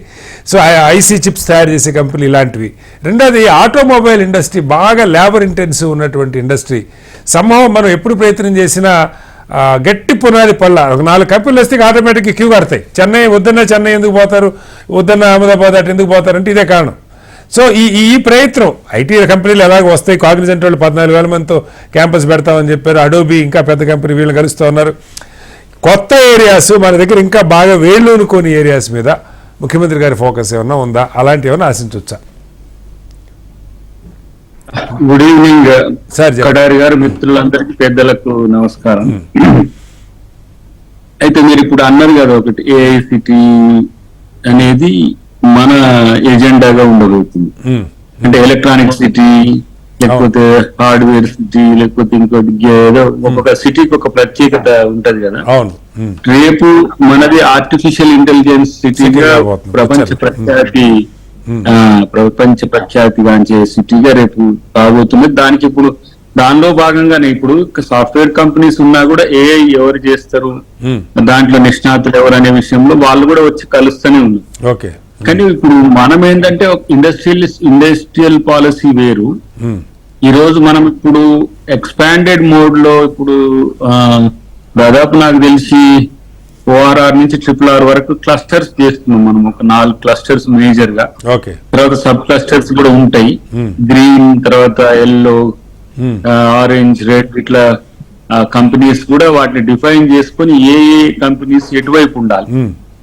సో ఐసీ చిప్స్ తయారు చేసే కంపెనీ ఇలాంటివి. రెండోది ఆటోమొబైల్ ఇండస్ట్రీ, బాగా లేబర్ ఇంటెన్సివ్ ఉన్నటువంటి ఇండస్ట్రీ. సంభవం మనం ఎప్పుడు ప్రయత్నం చేసినా గట్టి పునాది పళ్ళ. ఒక 4 కంపెనీలు వస్తే ఆటోమేటిక్గా క్యూ కడతాయి. చెన్నై వద్దన్న చెన్నై ఎందుకు పోతారు, వద్దన్న అహ్మదాబాద్ అటు ఎందుకు పోతారంటే ఇదే కారణం. సో ఈ ప్రయత్నం, ఐటీ కంపెనీలు ఎలాగో వస్తాయి. కాగ్నిజెంట్ వాళ్ళు 14,000 మందితో క్యాంపస్ పెడతామని చెప్పారు. అడోబీ ఇంకా పెద్ద కంపెనీ, వీళ్ళు కలుస్తూ ఉన్నారు. కొత్త ఏరియాస్ మన దగ్గర ఇంకా బాగా వేళ్ళూనుకోని ఏరియాస్ మీద ముఖ్యమంత్రి గారి ఫోకస్ ఏమన్నా ఉందా, అలాంటి ఏమన్నా ఆశించవచ్చా? గుడ్ ఈవినింగ్ సార్, కడారి గారు, మిత్రులందరికీ, పెద్దలకు నమస్కారం. అయితే మీరు ఇప్పుడు అన్నారు కదా, ఒకటి ఏఐసిటి అనేది మన ఎజెండాగా ఉండబోతుంది. అంటే ఎలక్ట్రానిక్ సిటీ, లేకపోతే హార్డ్వేర్ సిటీ, లేకపోతే ఇంకోటి ఏదో ఒక్కొక్క సిటీకి ఒక ప్రత్యేకత ఉంటది కదా. అవును. రేపు మనది ఆర్టిఫిషియల్ ఇంటెలిజెన్స్ సిటీగా ప్రపంచ ప్రఖ్యాతిగాంచే సిటీగా రేపు రాబోతున్నది. దానికి ఇప్పుడు దానిలో భాగంగానే ఇప్పుడు సాఫ్ట్వేర్ కంపెనీస్ ఉన్నా కూడా ఏఐ ఎవరు చేస్తారు, దాంట్లో నిష్ణాతులు ఎవరు అనే విషయంలో వాళ్ళు కూడా వచ్చి కలుస్తూనే ఉన్నారు. ఓకే. కానీ ఇప్పుడు మనం ఏంటంటే ఇండస్ట్రియల్ పాలసీ వేరు. ఈ రోజు మనం ఇప్పుడు ఎక్స్పాండెడ్ మోడ్ లో ఇప్పుడు దాదాపు నాకు తెలిసి ORR నుంచి RRR వరకు క్లస్టర్స్ చేస్తున్నాం మనం. ఒక 4 క్లస్టర్స్ మేజర్ గా, ఓకే. తర్వాత సబ్ క్లస్టర్స్ కూడా ఉంటాయి. గ్రీన్, తర్వాత ఎల్లో, ఆరెంజ్, రెడ్, ఇట్లా కంపెనీస్ కూడా వాటిని డిఫైన్ చేసుకొని ఏ ఏ కంపెనీస్ ఎటువైపు ఉండాలి.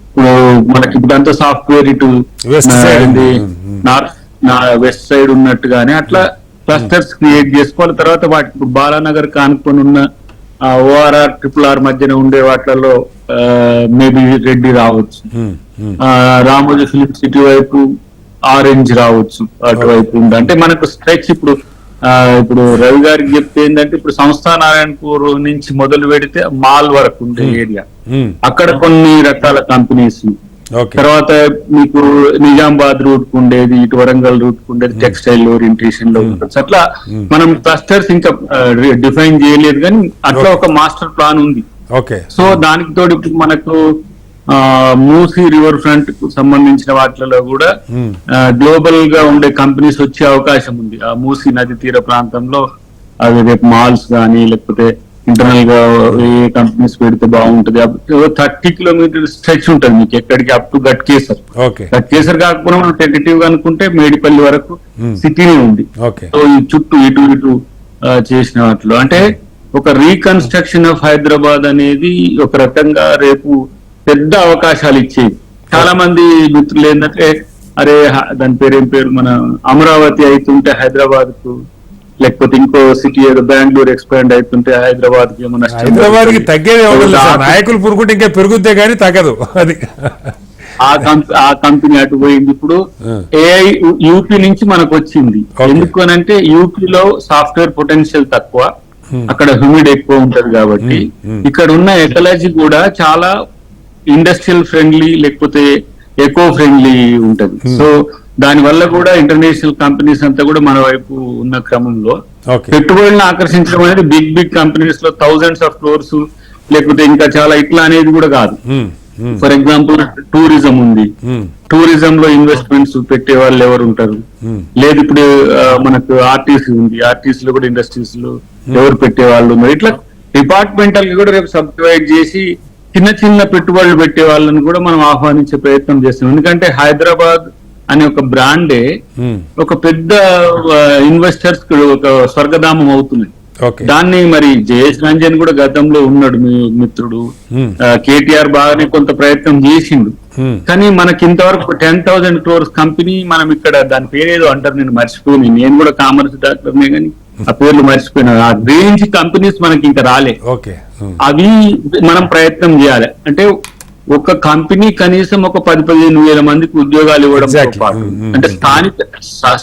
ఇప్పుడు మనకి ఇప్పుడు అంతా సాఫ్ట్వేర్ ఇటు వెస్ట్ సైడ్ ఉన్నట్టుగానే అట్లా క్లస్టర్స్ క్రియేట్ చేసుకోవాలి. తర్వాత వాటి ఇప్పుడు బాలానగర్ కానుకొని ఉన్న ORR RRR మధ్యన ఉండే వాటిలలో మేబీ రెడ్డి రావచ్చు, రామోజీ ఫిలిం సిటీ వైపు ఆరెంజ్ రావచ్చు, అటువైపు ఉంది. అంటే మనకు స్ట్రెచ్ ఇప్పుడు రవి గారికి చెప్తే ఏంటంటే ఇప్పుడు సంస్థా నారాయణపూర్ నుంచి మొదలు పెడితే మాల్ వరకు ఉండే ఏరియా, అక్కడ కొన్ని రకాల కంపెనీస్. తర్వాత మీకు నిజామాబాద్ రూట్ కు ఉండేది, ఇటు వరంగల్ రూట్ కు ఉండేది టెక్స్టైల్ ఓరియంటేషన్ లో ఉంటుంది. అట్లా మనం క్లస్టర్స్ ఇంకా డిఫైన్ చేయలేదు, కానీ అట్లా ఒక మాస్టర్ ప్లాన్ ఉంది. సో దానికి తోడు ఇప్పుడు మనకు మూసీ రివర్ ఫ్రంట్ కు సంబంధించిన వాటిలలో కూడా గ్లోబల్ గా ఉండే కంపెనీస్ వచ్చే అవకాశం ఉంది. ఆ మూసీ నది తీర ప్రాంతంలో అవి రేపు మాల్స్ కానీ లేకపోతే ఇంటర్నల్ గా ఏ కంపెనీస్ పెడితే బాగుంటది. 30 కిలోమీటర్ స్ట్రెచ్ ఉంటుంది మీకు ఎక్కడికి, అప్ టు గట్కేసర్. గట్కేసర్ కాకపోయినా మనం టెంటేటివ్ గా అనుకుంటే మేడిపల్లి వరకు సిటీనే ఉంది. సో ఈ చుట్టూ ఇటు చేసిన వాటిలో అంటే ఒక రీకన్స్ట్రక్షన్ ఆఫ్ హైదరాబాద్ అనేది ఒక రకంగా రేపు పెద్ద అవకాశాలు ఇచ్చేది. చాలా మంది మిత్రులు ఏంటంటే అరే దాని పేరేం పేరు మన అమరావతి అవుతుంటే హైదరాబాద్ కు, లేకపోతే ఇంకో సిటీ ఏదో బెంగళూరు ఎక్స్పాండ్ అవుతుంటే హైదరాబాద్ కి ఏమన్నా హైదరాబాద్ కి తగ్గేది నాయకులు పురుకుంటే ఇంకా పెరుగుద్దే కానీ తగ్గదు. అది ఆ కంపెనీ అటు పోయింది. ఇప్పుడు ఏఐ యూపీ నుంచి మనకు వచ్చింది. ఎందుకు అని అంటే యూపీలో సాఫ్ట్వేర్ పొటెన్షియల్ తక్కువ, అక్కడ హ్యూమిడ్ ఎక్కువ ఉంటది కాబట్టి ఇక్కడ ఉన్న ఎకాలజీ కూడా చాలా ఇండస్ట్రియల్ ఫ్రెండ్లీ లేకపోతే ఎకో ఫ్రెండ్లీ ఉంటది. సో దాని వల్ల కూడా ఇంటర్నేషనల్ కంపెనీస్ అంతా కూడా మన వైపు ఉన్న క్రమంలో పెట్టుబడులను ఆకర్షించడం అనేది బిగ్ కంపెనీస్ లో థౌజండ్స్ ఆఫ్ క్రోర్స్ లేకపోతే ఇంకా చాలా ఇట్లా అనేది కూడా కాదు. ఫర్ ఎగ్జాంపుల్ టూరిజం ఉంది, టూరిజం లో ఇన్వెస్ట్మెంట్స్ పెట్టే వాళ్ళు ఎవరు ఉంటారు? లేదు ఇప్పుడు మనకు ఆర్టీసీ ఉంది, ఆర్టీసీ లో కూడా ఇండస్ట్రీస్ లో ఎవరు పెట్టే వాళ్ళు ఉన్నారు? ఇట్లా డిపార్ట్మెంటల్ గా కూడా రేపు సబ్డివైడ్ చేసి చిన్న పెట్టుబడులు పెట్టే వాళ్ళని కూడా మనం ఆహ్వానించే ప్రయత్నం చేస్తున్నాం. ఎందుకంటే హైదరాబాద్ అనే ఒక బ్రాండే ఒక పెద్ద ఇన్వెస్టర్స్ ఒక స్వర్గధామం అవుతుంది. దాన్ని మరి జయేష్ రంజన్ కూడా గతంలో ఉన్నాడు మీ మిత్రుడు, కేటీఆర్ బాగానే కొంత ప్రయత్నం చేసిండు. కానీ మనకి ఇంతవరకు 10,000 crores కంపెనీ మనం ఇక్కడ దాని పేరేదో అంటారు, నేను మర్చిపోయింది. నేను కూడా కామర్స్ డాక్టర్నే కానీ ఆ పేర్లు మర్చిపోయినా. ఆ రేంజ్ కంపెనీస్ మనకి ఇంకా రాలే. అవి మనం ప్రయత్నం చేయాలి. అంటే ఒక కంపెనీ కనీసం ఒక 10-15 వేల మందికి ఉద్యోగాలు ఇవ్వడంతో పాటు అంటే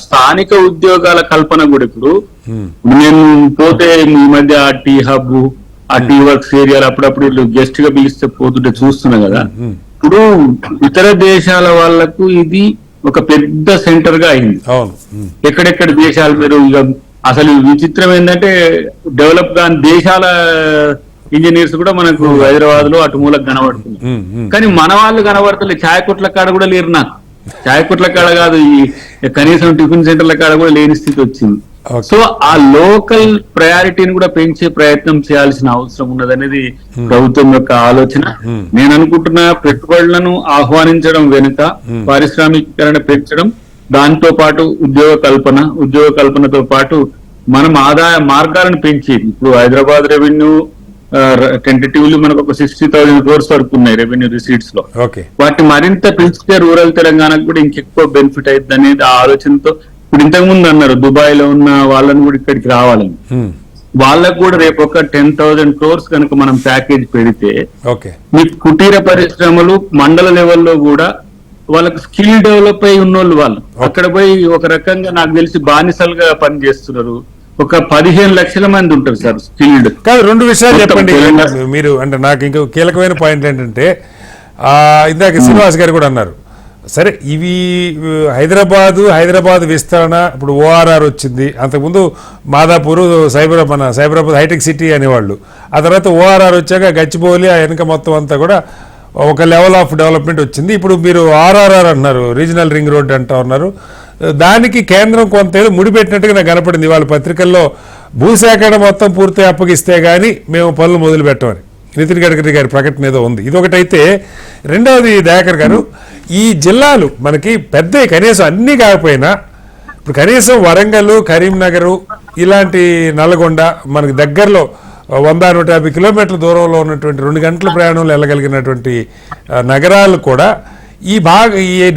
స్థానిక ఉద్యోగాల కల్పన కూడా ఇప్పుడు నేను పోతే ఈ మధ్య ఆ టీ హబ్, ఆ టీ వర్క్స్ ఏరియాలు అప్పుడప్పుడు గెస్ట్ గా పిలిస్తే పోతుంటే చూస్తున్నా కదా. ఇప్పుడు ఇతర దేశాల వాళ్లకు ఇది ఒక పెద్ద సెంటర్ గా అయింది. ఎక్కడెక్కడ దేశాలు మీరు ఇక అసలు విచిత్రం ఏంటంటే డెవలప్ కాని దేశాల ఇంజనీర్స్ కూడా మనకు హైదరాబాద్ లో అటు మూలకు కనబడుతుంది. కానీ మన వాళ్ళు కనబడతలే. ఛాయ్ కొట్ల కాడ కూడా లేరు. నాకు ఛాయ్ కొట్ల కాడ కాదు, ఈ కనీసం టిఫిన్ సెంటర్ల కాడ కూడా లేని స్థితి వచ్చింది. సో ఆ లోకల్ ప్రయారిటీని కూడా పెంచే ప్రయత్నం చేయాల్సిన అవసరం ఉన్నదనేది ప్రభుత్వం యొక్క ఆలోచన. నేను అనుకుంటున్న పెట్టుబడులను ఆహ్వానించడం వెనుక పారిశ్రామికీకరణ పెంచడం, దాంతో పాటు ఉద్యోగ కల్పనతో పాటు మనం ఆదాయ మార్గాలను పెంచేది. ఇప్పుడు హైదరాబాద్ రెవెన్యూ టెంటేటివ్లీ మనకు ఒక 60,000 crores వరకు ఉన్నాయి రెవెన్యూ రిసీట్స్ లో. వాటిని మరింత పెంచితే రూరల్ తెలంగాణకు కూడా ఇంకెక్కువ బెనిఫిట్ అవుతుంది అనేది ఆ ఆలోచనతో ఇప్పుడు ఇంతకు ముందు అన్నారు దుబాయ్ లో ఉన్న వాళ్ళని కూడా ఇక్కడికి రావాలని. వాళ్ళకు కూడా రేపు ఒక 10,000 crores కనుక మనం ప్యాకేజ్ పెడితే మీకు కుటీర పరిశ్రమలు మండల లెవెల్లో కూడా వాళ్ళకి స్కిల్ డెవలప్ అయి ఉన్నోళ్ళు వాళ్ళు అక్కడ పోయి ఒక రకంగా నాకు తెలిసి బానిసలుగా పనిచేస్తున్నారు. ఒక 15 లక్షల మంది ఉంటారు సార్ స్కిల్డ్. కాదు, 2 విషయాలు చెప్పండి తెలంగాణ- మీరు. అంటే నాకు ఇంకో కీలకమైన పాయింట్ ఏంటంటే ఇందాక శ్రీనివాస్ గారు కూడా అన్నారు, సరే ఇవి హైదరాబాద్ విస్తరణ, ఇప్పుడు ఓఆర్ఆర్ వచ్చింది, అంతకుముందు మాదాపూర్ సైబరాబాద్ హైటెక్ సిటీ అనేవాళ్ళు, ఆ తర్వాత ఓఆర్ఆర్ వచ్చాక గచ్చిబౌలి ఆ వెనక మొత్తం అంతా కూడా ఒక లెవెల్ ఆఫ్ డెవలప్మెంట్ వచ్చింది. ఇప్పుడు మీరు ఆర్ఆర్ఆర్ అంటున్నారు, రీజనల్ రింగ్ రోడ్ అంటూ ఉన్నారు. దానికి కేంద్రం కొంత ఏదో ముడిపెట్టినట్టుగా నాకు కనపడింది వాళ్ళ పత్రికల్లో. భూసేకరణ మొత్తం పూర్తి అప్పగిస్తే గానీ మేము పనులు మొదలు పెట్టమని నితిన్ గడ్కరీ గారి ప్రకటన ఏదో ఉంది. ఇదొకటైతే, రెండవది దయాకర్ గారు, ఈ జిల్లాలు మనకి పెద్ద, కనీసం అన్నీ కాకపోయినా ఇప్పుడు కనీసం వరంగల్, కరీంనగర్, ఇలాంటి నల్గొండ మనకి దగ్గరలో 100-150 కిలోమీటర్ల దూరంలో ఉన్నటువంటి 2 గంటల ప్రయాణంలో వెళ్ళగలిగినటువంటి నగరాలు కూడా ఈ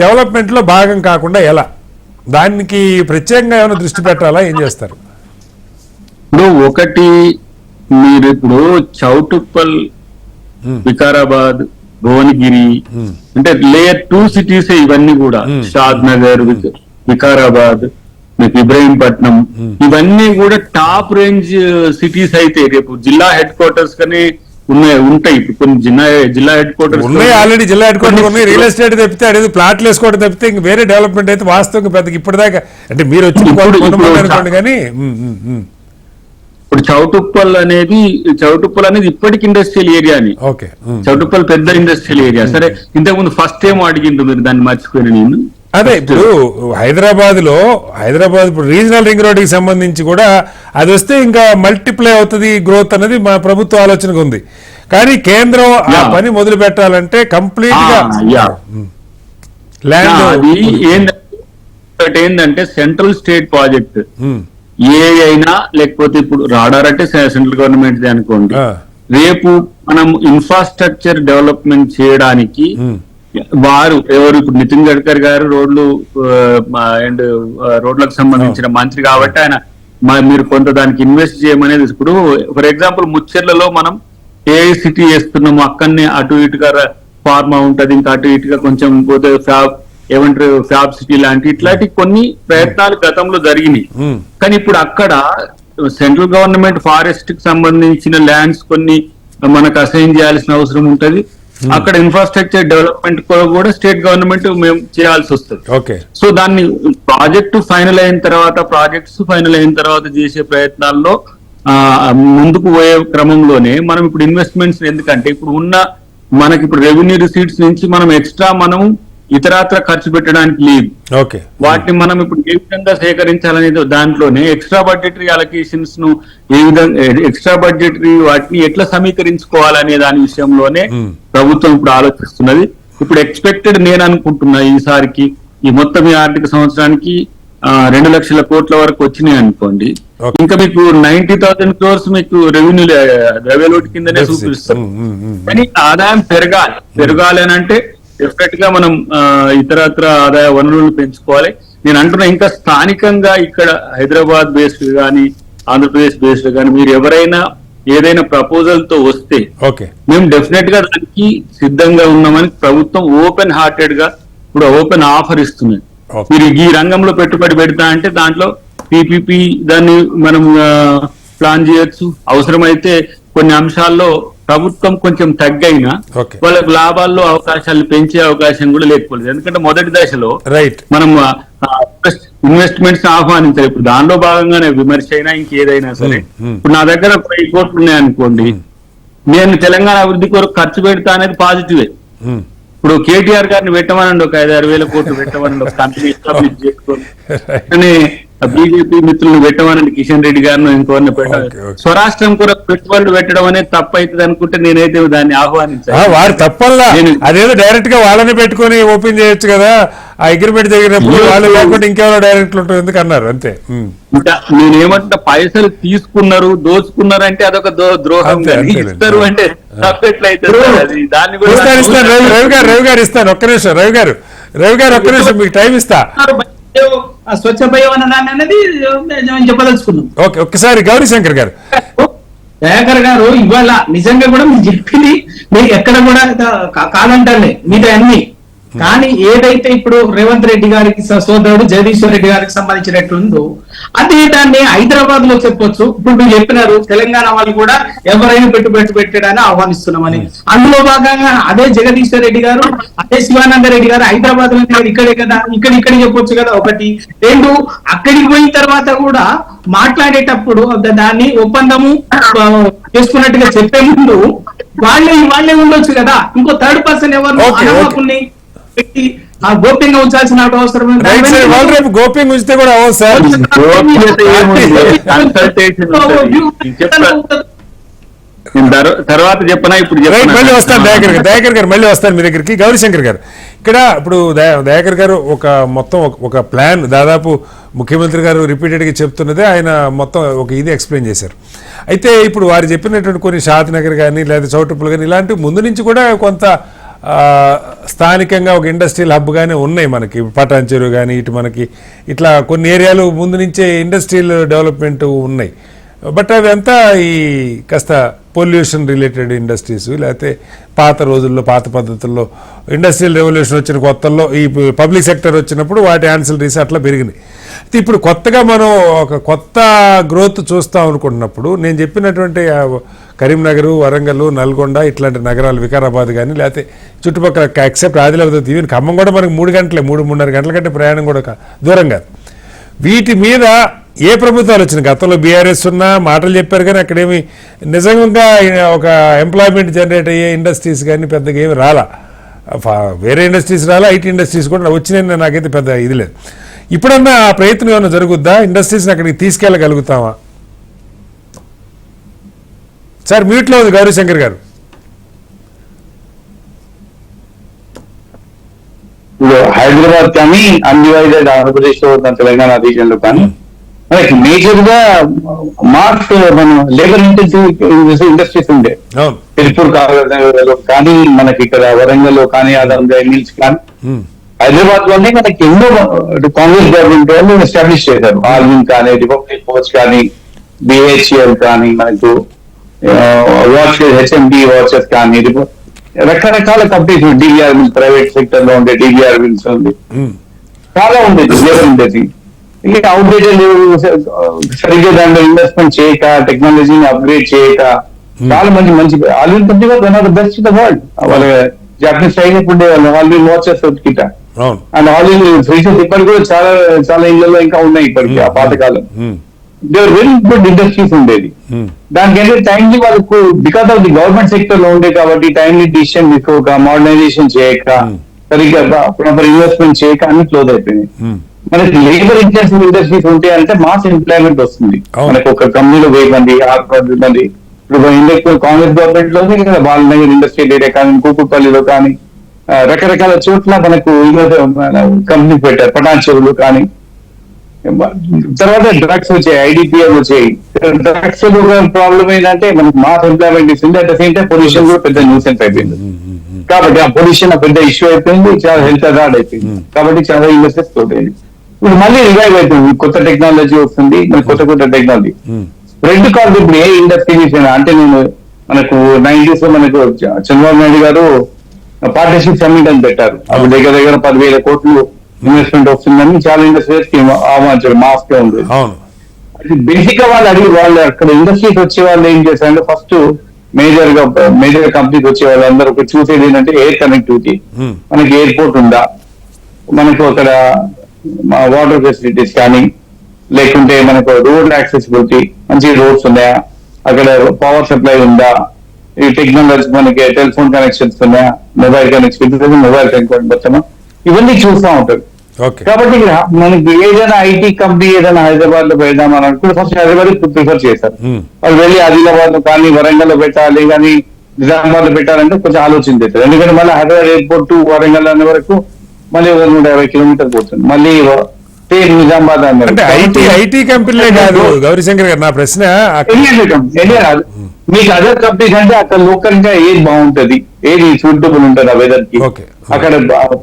డెవలప్మెంట్లో భాగం కాకుండా ఎలా, దానికి ప్రత్యేకంగా ఏమైనా దృష్టి పెట్టాలా, ఏం చేస్తారు? ఇప్పుడు ఒకటి, మీరు ఇప్పుడు చౌటుప్పల్, వికారాబాద్, భువనగిరి అంటే లేయర్ 2 సిటీస్ ఇవన్నీ కూడా, షాద్ నగర్, వికారాబాద్, మీకు ఇబ్రహీంపట్నం, ఇవన్నీ కూడా టాప్ రేంజ్ సిటీస్ అయితే రేపు జిల్లా హెడ్ క్వార్టర్స్ కానీ ఉంటాయి. ఇప్పుడు కొన్ని జిల్లా హెడ్ క్వార్టర్స్ ఉన్నాయి, ఆల్రెడీ జిల్లా హెడ్ క్వార్టర్ ఉన్నాయి. రియల్ ఎస్టేట్ తప్పితే అదేది ప్లాట్లు వేసుకోవడం తప్పితే ఇంక వేరే డెవలప్మెంట్ అయితే వాస్తవంగా పెద్దగా ఇప్పటిదాకా, అంటే మీరు వచ్చి అనుకోండి కానీ. ఇప్పుడు చౌటుప్పల్ అనేది ఇప్పటికి ఇండస్ట్రియల్ ఏరియాని. ఓకే, చౌటుప్పల్ పెద్ద ఇండస్ట్రియల్ ఏరియా. సరే, ఇంతకుముందు ఫస్ట్ టైం అడిగిండు మీరు, దాన్ని మర్చిపోయిన నేను. అదే ఇప్పుడు హైదరాబాద్ ఇప్పుడు రీజనల్ రింగ్ రోడ్ కి సంబంధించి కూడా అది వస్తే ఇంకా మల్టిప్లై అవుతుంది గ్రోత్ అనేది మా ప్రభుత్వ ఆలోచనగా ఉంది. కానీ కేంద్రం ఆ పని మొదలు పెట్టాలంటే కంప్లీట్ గా ల్యాండ్ అది ఏంటంటే సెంట్రల్ స్టేట్ ప్రాజెక్ట్ ఏ అయినా, లేకపోతే ఇప్పుడు రాడార్ అంటే సెంట్రల్ గవర్నమెంట్ అనుకోండి. రేపు మనం ఇన్ఫ్రాస్ట్రక్చర్ డెవలప్మెంట్ చేయడానికి ఎవరు ఇప్పుడు నితిన్ గడ్కరీ గారు అండ్ రోడ్లకు సంబంధించిన మంత్రి కాబట్టి ఆయన మీరు కొంత దానికి ఇన్వెస్ట్ చేయమనేది. ఇప్పుడు ఫర్ ఎగ్జాంపుల్ ముచ్చెర్లలో మనం ఏఐ సిటీ చేస్తున్నాము, అక్కడనే అటు ఇటుగా ఫార్మా ఉంటది, ఇంకా అటు ఇటుగా కొంచెం పోతే ఫ్యాబ్ సిటీ ఇట్లాంటి కొన్ని ప్రయత్నాలు గతంలో జరిగినాయి. కానీ ఇప్పుడు అక్కడ సెంట్రల్ గవర్నమెంట్ ఫారెస్ట్ కి సంబంధించిన ల్యాండ్స్ కొన్ని మనకు అసైన్ చేయాల్సిన అవసరం ఉంటది. అక్కడ ఇన్ఫ్రాస్ట్రక్చర్ డెవలప్మెంట్ కూడా స్టేట్ గవర్నమెంట్ మేము చేయాల్సి వస్తుంది. సో దాన్ని ప్రాజెక్ట్స్ ఫైనల్ అయిన తర్వాత చేసే ప్రయత్నాల్లో ముందుకు పోయే క్రమంలోనే మనం ఇప్పుడు ఇన్వెస్ట్మెంట్స్, ఎందుకంటే ఇప్పుడు మనకి ఇప్పుడు రెవెన్యూ రిసీట్స్ నుంచి మనం ఎక్స్ట్రా ఇతరత్ర ఖర్చు పెట్టడానికి లేదు. వాటిని మనం ఇప్పుడు ఏ విధంగా సేకరించాలనేది దాంట్లోనే ఎక్స్ట్రా బడ్జెటరీ అలొకేషన్స్ ను వాటిని ఎట్లా సమీకరించుకోవాలనే దాని విషయంలోనే ప్రభుత్వం ఇప్పుడు ఆలోచిస్తున్నది. ఇప్పుడు ఎక్స్పెక్టెడ్ నేను అనుకుంటున్నా ఈసారికి ఈ మొత్తం ఈ ఆర్థిక సంవత్సరానికి 2 లక్షల కోట్ల వరకు వచ్చినాయి అనుకోండి. ఇంకా మీకు 90,000 crores మీకు రెవెన్యూ కిందనే చూపిస్తారు. కానీ ఆదాయం పెరగాలి అని అంటే డెఫినెట్ గా మనం ఇతరత్ర ఆదాయ వనరులను పెంచుకోవాలి. నేను అంటున్నా, ఇంకా స్థానికంగా ఇక్కడ హైదరాబాద్ బేస్డ్ కానీ ఆంధ్రప్రదేశ్ బేస్డ్ కానీ మీరు ఎవరైనా ఏదైనా ప్రపోజల్ తో వస్తే మేము డెఫినెట్ గా దానికి సిద్ధంగా ఉన్నామని ప్రభుత్వం ఓపెన్ హార్టెడ్ గా ఇప్పుడు ఓపెన్ ఆఫర్ ఇస్తున్నది. మీరు ఈ రంగంలో పెట్టుబడి పెడతా అంటే దాంట్లో పీపీపీ దాన్ని మనం ప్లాన్ చేయొచ్చు. అవసరమైతే కొన్ని అంశాల్లో ప్రభుత్వం కొంచెం తగ్గైనా వాళ్ళకి లాభాల్లో అవకాశాలు పెంచే అవకాశం కూడా లేకపోలేదు. ఎందుకంటే మొదటి దశలో మనం ఇన్వెస్ట్మెంట్స్ ఆహ్వానించాలి. ఇప్పుడు దానిలో భాగంగానే విమర్శ అయినా ఇంకేదైనా సరే, ఇప్పుడు నా దగ్గర 10 కోట్లు ఉన్నాయనుకోండి, నేను తెలంగాణ అభివృద్ధి కొరకు ఖర్చు పెడతా అనేది పాజిటివే. ఇప్పుడు కేటీఆర్ గారిని పెట్టమనండి, ఒక 5-6 వేల కోట్లు పెట్టమనండి, ఒక కంపెనీ ఎస్టాబ్లిష్ చేసుకొని బీజేపీ మిత్రులను పెట్టమనండి, కిషన్ రెడ్డి గారిని ఇంకోరిని పెట్టాలి. స్వరాష్ట్రం కూడా పెట్టుబడులు పెట్టడం అనేది తప్పు అవుతుంది అనుకుంటే నేనైతే దాన్ని ఆహ్వానించాను. వారు తప్పల్లా, అదేదో డైరెక్ట్ గా వాళ్ళని పెట్టుకుని ఓపెన్ చేయొచ్చు కదా. ఆ అగ్రిమెంట్ జరిగినప్పుడు వాళ్ళు లేకుండా ఇంకెవరో డైరెక్ట్లు ఉంటుంది ఎందుకు అన్నారు, అంతే. ఇంకా నేనేమంటే పైసలు తీసుకున్నారు, దోచుకున్నారు అంటే అదొక ద్రోహం. ఇస్తారు అంటే తప్పెట్లయితే దాన్ని రవి గారు ఇస్తాను. ఒక్క నిమిషం రవి గారు ఒక్క నిమిషం మీకు టైం ఇస్తా. స్వచ్ఛ పర్యావరణ అనేది చెప్పదలుచుకున్నాం. ఓకే, ఒక్కసారి గౌరీశంకర్ గారు. దయాకర్ గారు, ఇవాళ నిజంగా కూడా మీరు చెప్పింది మీరు ఎక్కడ కూడా కాదంటారులే, మీతో అన్ని కానీ ఏదైతే ఇప్పుడు రేవంత్ రెడ్డి గారికి సోదరుడు జగదీశ్వర్ రెడ్డి గారికి సంబంధించినట్లుందో అదే దాన్ని హైదరాబాద్ లో చెప్పొచ్చు. ఇప్పుడు మీరు చెప్పినారు తెలంగాణ వాళ్ళు కూడా ఎవరైనా పెట్టుబడి పెట్టడాన్ని ఆహ్వానిస్తున్నామని. అందులో భాగంగా అదే జగదీశ్వర్ రెడ్డి గారు అదే శివానంద రెడ్డి గారు హైదరాబాద్ లో ఇక్కడే కదా, ఇక్కడ చెప్పొచ్చు కదా. ఒకటి. రెండు, అక్కడికి పోయిన తర్వాత కూడా మాట్లాడేటప్పుడు దాన్ని ఒప్పందము చేసుకున్నట్టుగా చెప్పే ముందు వాళ్ళే ఉండొచ్చు కదా. ఇంకో థర్డ్ పర్సన్ ఎవరు అనామకుల్ని పెట్టి గోప్యంగా ఉంచాల్సిన అవసరం రేపు గోప్యంగా ఉంచితే కూడా అవ్వదు సార్. తర్వాత చెప్పనా ఇప్పుడు మళ్ళీ వస్తాను దయాకర్ గారు మళ్ళీ వస్తాను మీ దగ్గరికి. గౌరీశంకర్ గారు, ఇక్కడ ఇప్పుడు దయాకర్ గారు మొత్తం ఒక ప్లాన్ దాదాపు ముఖ్యమంత్రి గారు రిపీటెడ్గా చెప్తున్నదే ఆయన మొత్తం ఒక ఇది ఎక్స్ప్లెయిన్ చేశారు. అయితే ఇప్పుడు వారు చెప్పినటువంటి కొన్ని షాద్ నగర్ కానీ లేదా చౌటుప్పలు కానీ ఇలాంటివి ముందు నుంచి కూడా కొంత స్థానికంగా ఒక ఇండస్ట్రియల్ హబ్గానే ఉన్నాయి మనకి. పటాన్ చెరువు కానీ ఇటు మనకి ఇట్లా కొన్ని ఏరియాలు ముందు నుంచే ఇండస్ట్రియల్ డెవలప్మెంట్ ఉన్నాయి. బట్ అవి అంతా ఈ కాస్త పొల్యూషన్ రిలేటెడ్ ఇండస్ట్రీస్, లేకపోతే పాత రోజుల్లో పాత పద్ధతుల్లో ఇండస్ట్రియల్ రెవల్యూషన్ వచ్చిన కొత్తల్లో ఈ పబ్లిక్ సెక్టర్ వచ్చినప్పుడు వాటి యాన్సిలరీస్ అట్లా పెరిగినాయి. ఇప్పుడు కొత్తగా మనం ఒక కొత్త గ్రోత్ చూస్తాం అనుకుంటున్నప్పుడు నేను చెప్పినటువంటి కరీంనగర్, వరంగల్, నల్గొండ ఇట్లాంటి నగరాలు, వికారాబాద్ కానీ లేకపోతే చుట్టుపక్కల ఎక్సెప్ట్ ఆదిలాబాద్ ఈవెన్ ఖమ్మం కూడా మనకు 3-3.5 గంటల కంటే ప్రయాణం కూడా దూరం కాదు. వీటి మీద ఏ ప్రభుత్వాలు వచ్చినాయి? గతంలో బీఆర్ఎస్ ఉన్నా మాటలు చెప్పారు కానీ అక్కడేమి నిజంగా ఒక ఎంప్లాయ్మెంట్ జనరేట్ అయ్యే ఇండస్ట్రీస్ కానీ పెద్దగా ఏమి రాలా. వేరే ఇండస్ట్రీస్ రాలా, ఐటీ ఇండస్ట్రీస్ కూడా వచ్చినాయని నాకైతే పెద్ద ఇది లేదు. ఇప్పుడన్నా ఆ ప్రయత్నం ఏమైనా జరుగుద్దా? ఇండస్ట్రీస్ని అక్కడికి తీసుకెళ్ళగలుగుతామా? సార్ మ్యూట్లో ఉంది గౌరీశంకర్ గారు. హైదరాబాద్ కానీ అన్డివైడెడ్ ఆంధ్రప్రదేశ్ లో ఉన్న తెలంగాణ రీజియన్ లో కానీ మనకి మేజర్ గా మార్క్స్ మన లేబర్ ఇంటెన్సివ్ ఇండస్ట్రీస్ ఉండే తిరుపూర్ కానీ మనకి ఇక్కడ వరంగల్ కానీ అదంతా మిల్స్ కానీ హైదరాబాద్ లోనే మనకి ఎన్నో కాంగ్రెస్ గవర్నమెంట్ వాళ్ళు ఎస్టాబ్లిష్ చేశారు. ఆల్విన్ కానీ, రిపబ్లిక్ పోస్ట్ కానీ, బిహెచ్ఎల్ కానీ, మనకు వాచెస్, హెచ్ఎండి వాచెస్ కానీ, రకరకాల companies, DVR mills private sector లో ఉండే డివిఆర్ మిల్స్ ఉంది, చాలా ఉండేది లేబర్ ఉండేది. ఇక అవుట్డేటెడ్ సరిగ్గా దాంట్లో ఇన్వెస్ట్మెంట్ చేయక, టెక్నాలజీని అప్గ్రేడ్ చేయక చాలా మంచి Allwyn company one of the best in the world. వాళ్ళ జాపనీస్ సైనిక్ ఉండే వాళ్ళు ఆల్విన్ వాచెస్ కిట అండ్ ఆల్విన్ ఫ్రీజెస్ ఇప్పటికి కూడా చాలా ఇళ్లలో ఇంకా ఉన్నాయి ఇప్పటికి ఆ పాతకాలం. దేర్ వెరీ గుడ్ ఇండస్ట్రీస్ ఉండేది. దానికంటే టైమ్లీ వాళ్ళకు because of the government sector లో ఉండే కాబట్టి టైమ్లీ డిసిషన్ తీసుకోక, మోడర్నైజేషన్ చేయక, సరిగ్గా ప్రాపర్ ఇన్వెస్ట్మెంట్ చేయక అన్ని క్లోజ్ అయిపోయినాయి. మనకి లేబర్ ఇంటెన్సివ్ ఇండస్ట్రీస్ ఉంటే అంటే మాస్ ఎంప్లాయ్మెంట్ వస్తుంది. మనకు ఒక కంపెనీలో 1000 మంది, 600 మంది. ఇప్పుడు కాంగ్రెస్ గవర్నమెంట్ లోనే కదా బాలనగర్ ఇండస్ట్రియల్ ఏరియా కానీ, కూకుపల్లిలో కానీ రకరకాల చోట్ల మనకు కంపెనీ పెట్టారు. పటాన్ చెరువులు కానీ, తర్వాత డ్రగ్స్ వచ్చాయి, ఐడిపిఎల్ వచ్చాయి. డ్రగ్స్ ప్రాబ్లం ఏంటంటే మనకు మాస్ ఎంప్లాయ్మెంట్ ఇస్తుంది, at the same time pollution కూడా పెద్ద న్యూసెన్స్ అయిపోయింది. కాబట్టి ఆ పొల్యూషన్ పెద్ద ఇష్యూ అయిపోయింది, చాలా హెల్త్ అజార్డ్ అయిపోయింది. కాబట్టి చాలా ఇండస్ట్రీస్ తోటైంది. ఇప్పుడు మళ్ళీ రివైవ్ అవుతుంది, కొత్త టెక్నాలజీ వస్తుంది, కొత్త టెక్నాలజీ స్ప్రెడ్ కాదు. ఇప్పుడు ఏ ఇండస్ట్రీస్ అంటే మనకు 90s లో మనకు చంద్రబాబు నాయుడు గారు పార్ట్నర్షిప్ సమ్మిట్ అని పెట్టారు. అప్పుడు దగ్గర 10,000 కోట్లు ఇన్వెస్ట్మెంట్ వస్తుందని చాలా ఇండస్ట్రీస్ కి ఆహ్వానించారు. మాస్క్ గా ఉంది. బేసిక్ గా వాళ్ళు అక్కడ ఇండస్ట్రీస్ వచ్చే వాళ్ళు ఏం చేశారంటే ఫస్ట్ మేజర్ కంపెనీస్ వచ్చే వాళ్ళు అందరూ చూసేది ఏంటంటే ఎయిర్ కనెక్టివిటీ, మనకి ఎయిర్పోర్ట్ ఉందా, మనకు అక్కడ వాటర్ ఫెసిలిటీస్ కానీ, లేకుంటే మనకు రోడ్ యాక్సెసిబిలిటీ, మంచి రోడ్స్ ఉన్నాయా, అక్కడ పవర్ సప్లై ఉందా, ఈ టెక్నాలజీ మనకి టెలిఫోన్ కనెక్షన్స్ ఉన్నాయా, మొబైల్ కనెక్షన్, మొబైల్ కనెక్షన్ మొత్తమా ఇవన్నీ చూస్తూ ఉంటారు. కాబట్టి మనకి ఏదైనా ఐటీ కంపెనీ ఏదైనా హైదరాబాద్ లో పెడదామని అనుకుంటే ఫస్ట్ హైదరాబాద్ ప్రిఫర్ చేశారు. వాళ్ళు వెళ్ళి ఆదిలాబాద్ లో కానీ, వరంగల్ లో పెట్టాలి కానీ, నిజామాబాద్ లో పెట్టాలంటే కొంచెం ఆలోచన చేస్తారు. ఎందుకంటే మళ్ళీ హైదరాబాద్ ఎయిర్పోర్ట్ టు వరంగల్ అనే వరకు మళ్ళీ 150 కిలోమీటర్లు పోతుంది. మళ్ళీ నిజామాబాద్ అంటే ఐటీ కంపెనీలే కాదు గౌరీశంకర్ గారు, నా ప్రశ్న కాదు. మీకు అదర్ కంపెనీస్ అంటే అక్కడ లోకల్ గా ఏది బాగుంటది, ఏది సూటబుల్ ఉంటుంది ఆ వెదర్ కి, అక్కడ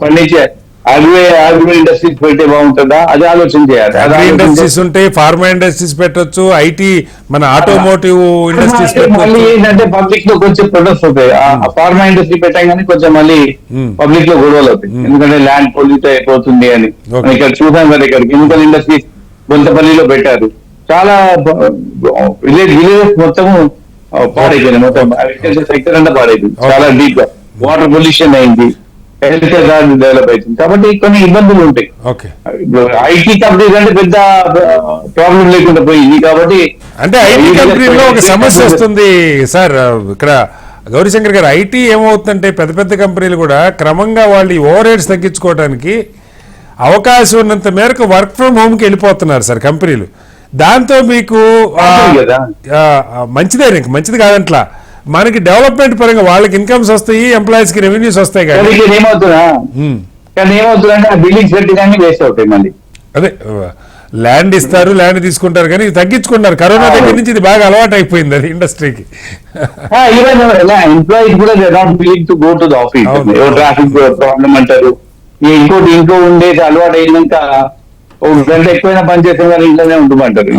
పండించే అగ్రి ఇండస్ట్రీస్ పెడితే బాగుంటుందా, అది ఆలోచన చేయాలి. అది ఆలోచన ఇండస్ట్రీస్ ఉంటాయి, ఫార్మా ఇండస్ట్రీస్ పెట్టొచ్చు, ఐటీ మన ఆటోమోటివ్ ఇండస్ట్రీస్ మళ్ళీ పెట్టచ్చు. ఏంటంటే పబ్లిక్ లో కొంచెం ప్రొడక్ట్స్ అవుతాయి. ఆ ఫార్మా ఇండస్ట్రీ పెట్టాం కానీ కొంచెం మళ్ళీ పబ్లిక్ లో గొడవలు అవుతాయి, ఎందుకంటే ల్యాండ్ పొల్యూట్ అయిపోతుంది అని. మనం ఇక్కడ చూసాం కదా, ఇక్కడ కెమికల్ ఇండస్ట్రీస్ బొంతపల్లిలో పెట్టారు. చాలా విలేజెస్ మొత్తము పాడైపోయింది, మొత్తం అగ్రికల్చర్ సెక్టర్ అంతా పాడైపోయింది చాలా డీప్ గా. వాటర్ పొల్యూషన్ అయింది, హెల్త్ కేర్ డెవలప్ అవుతుంది. కాబట్టి కొన్ని ఇబ్బందులు ఉంటాయి. ఓకే, ఐటీ కంపెనీస్ అంటే పెద్ద ప్రాబ్లం లేకుండా పోయింది. కాబట్టి అంటే ఐటీ కంపెనీలో ఒక సమస్య వస్తుంది సార్. ఇక్కడ గౌరీశంకర్ గారు, ఐటీ ఏమవుతుందంటే పెద్ద పెద్ద కంపెనీలు కూడా క్రమంగా వాళ్ళు ఈ ఓవర్ హెడ్స్ తగ్గించుకోవడానికి అవకాశం ఉన్నంత మేరకు వర్క్ ఫ్రమ్ హోమ్కి వెళ్ళిపోతున్నారు సార్ కంపెనీలు. దాంతో మీకు మంచిదే, మంచిది కాదంట్లా, మనకి డెవలప్మెంట్ పరంగా వాళ్ళకి ఇన్కమ్స్ వస్తాయి, ఎంప్లాయీస్ కి రెవెన్యూస్ వస్తాయి. కానీ ఏమవుతుందంటే ఆ బిల్డింగ్స్ పెట్టడానికి వేస్ట్ అవుతాయి. మళ్ళీ అదే ల్యాండ్ ఇస్తారు, ల్యాండ్ తీసుకుంటారు, కానీ తగ్గించుకున్నారు. కరోనా దగ్గర నుంచి ఇది బాగా అలవాటు అయిపోయింది అది ఇండస్ట్రీకి. ఎంప్లాయీస్ కూడా they not willing to go to the office. Traffic problem అంటారు. ఇంకోటి ఇంట్లో ఉండేది అలవాటు అయినాక ఒక గంట ఎక్కువైనా పని చేసే వాళ్ళు ఇంట్లోనే ఉండమంటారు.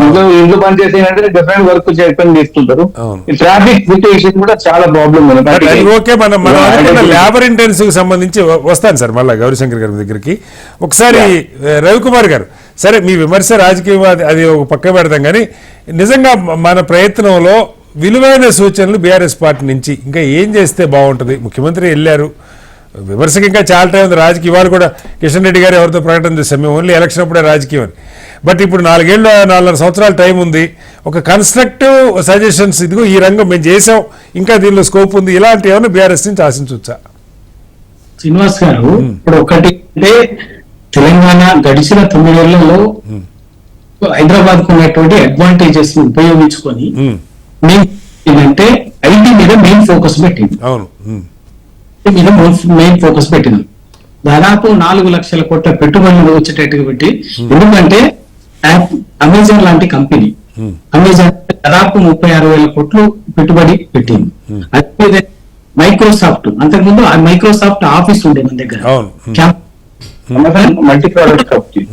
ఇంట్లో పని చేసేదంటే డిఫరెంట్ వర్క్ చేసుకొని తీసుకుంటారు. ఈ ట్రాఫిక్ సిచ్యువేషన్ కూడా చాలా ప్రాబ్లం ఉంది. ఓకే, మనం లేబర్ ఇంటెన్సివ్ సంబంధించి వస్తాను సార్ మళ్ళీ గౌరీశంకర్ గారి దగ్గరికి. ఒకసారి రవికుమార్ గారు, సరే మీ విమర్శ రాజకీయం అది ఒక పక్క పెడతాం, కానీ నిజంగా మన ప్రయత్నంలో విలువైన సూచనలు బీఆర్ఎస్ పార్టీ నుంచి ఇంకా ఏం చేస్తే బాగుంటుంది? ముఖ్యమంత్రి వెళ్ళారు, విమర్శకి ఇంకా చాలా టైం ఉంది. రాజకీయ ఇవాళ కూడా కిషన్ రెడ్డి గారు ఎవరితో ప్రకటన చేస్తాం, మేము ఓన్లీ ఎలక్షన్ అప్పుడే రాజకీయం అని. బట్ ఇప్పుడు 4 సంవత్సరాల టైం ఉంది. ఒక కన్స్ట్రక్టివ్ సజెషన్స్, ఇదిగో ఈ రంగం మేము చేసాం, ఇంకా దీనిలో స్కోప్ ఉంది, ఇలాంటి ఏమైనా బీఆర్ఎస్ నుంచి ఆశించవచ్చా? శ్రీనివాస్ గారు, ఇప్పుడు ఒకటి అంటే తెలంగాణ గడిచిన 9 ఏళ్లలో హైదరాబాద్ కు ఉన్నటువంటి అడ్వాంటేజెస్ ఉపయోగించుకొని ఏంటంటే ఐటీ మీద మెయిన్ ఫోకస్ పెట్టింది. అవును, మీద మెయిన్ ఫోకస్ పెట్టింది. దాదాపు 4 లక్షల కోట్ల పెట్టుబడులు వచ్చేటట్టుగా పెట్టి, ఎందుకంటే అమెజాన్ లాంటి కంపెనీ, అమెజాన్ దాదాపు 36,000 కోట్లు పెట్టుబడి పెట్టింది. అదే మైక్రోసాఫ్ట్, అంతకుముందు ఆ మైక్రోసాఫ్ట్ ఆఫీస్ ఉండే మన దగ్గర, మల్టీ ప్రోడక్ట్ కంపెనీ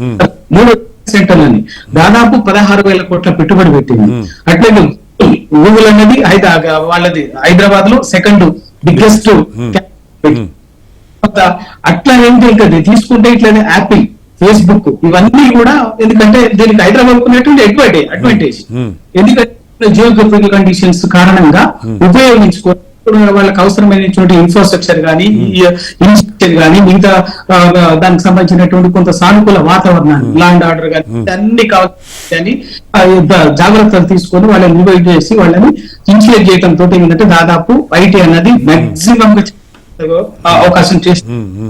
3 సెంటర్లని దాదాపు 16,000 కోట్ల పెట్టుబడి పెట్టింది. అట్లనే గూగుల్ అనేది వాళ్ళది హైదరాబాద్ లో సెకండ్ బిగ్గెస్ట్. అట్లా ఏంటి ఇంకా తీసుకుంటే ఇట్లనే యాపిల్, ఫేస్బుక్, ఇవన్నీ కూడా ఎందుకంటే దీనికి హైదరాబాద్ ఉన్నటువంటి అడ్వాంటేజ్, ఎందుకంటే జియోగ్రఫికల్ కండిషన్స్ కారణంగా ఉపయోగించుకో వాళ్ళకి అవసరమైనటువంటి ఇన్ఫ్రాస్ట్రక్చర్ కానీ, ఇన్స్టిట్యూషన్ కానీ, మిగతా దానికి సంబంధించినటువంటి కొంత సానుకూల వాతావరణాన్ని, ల్యాండ్ ఆర్డర్ కానీ అన్ని కావాలి, జాగ్రత్తలు తీసుకొని వాళ్ళని ఇన్వైట్ చేసి వాళ్ళని ఇన్సులేట్ చేయడం తోటి ఏంటంటే దాదాపు ఐటీ అన్నది మాక్సిమం అవకాశం చేసి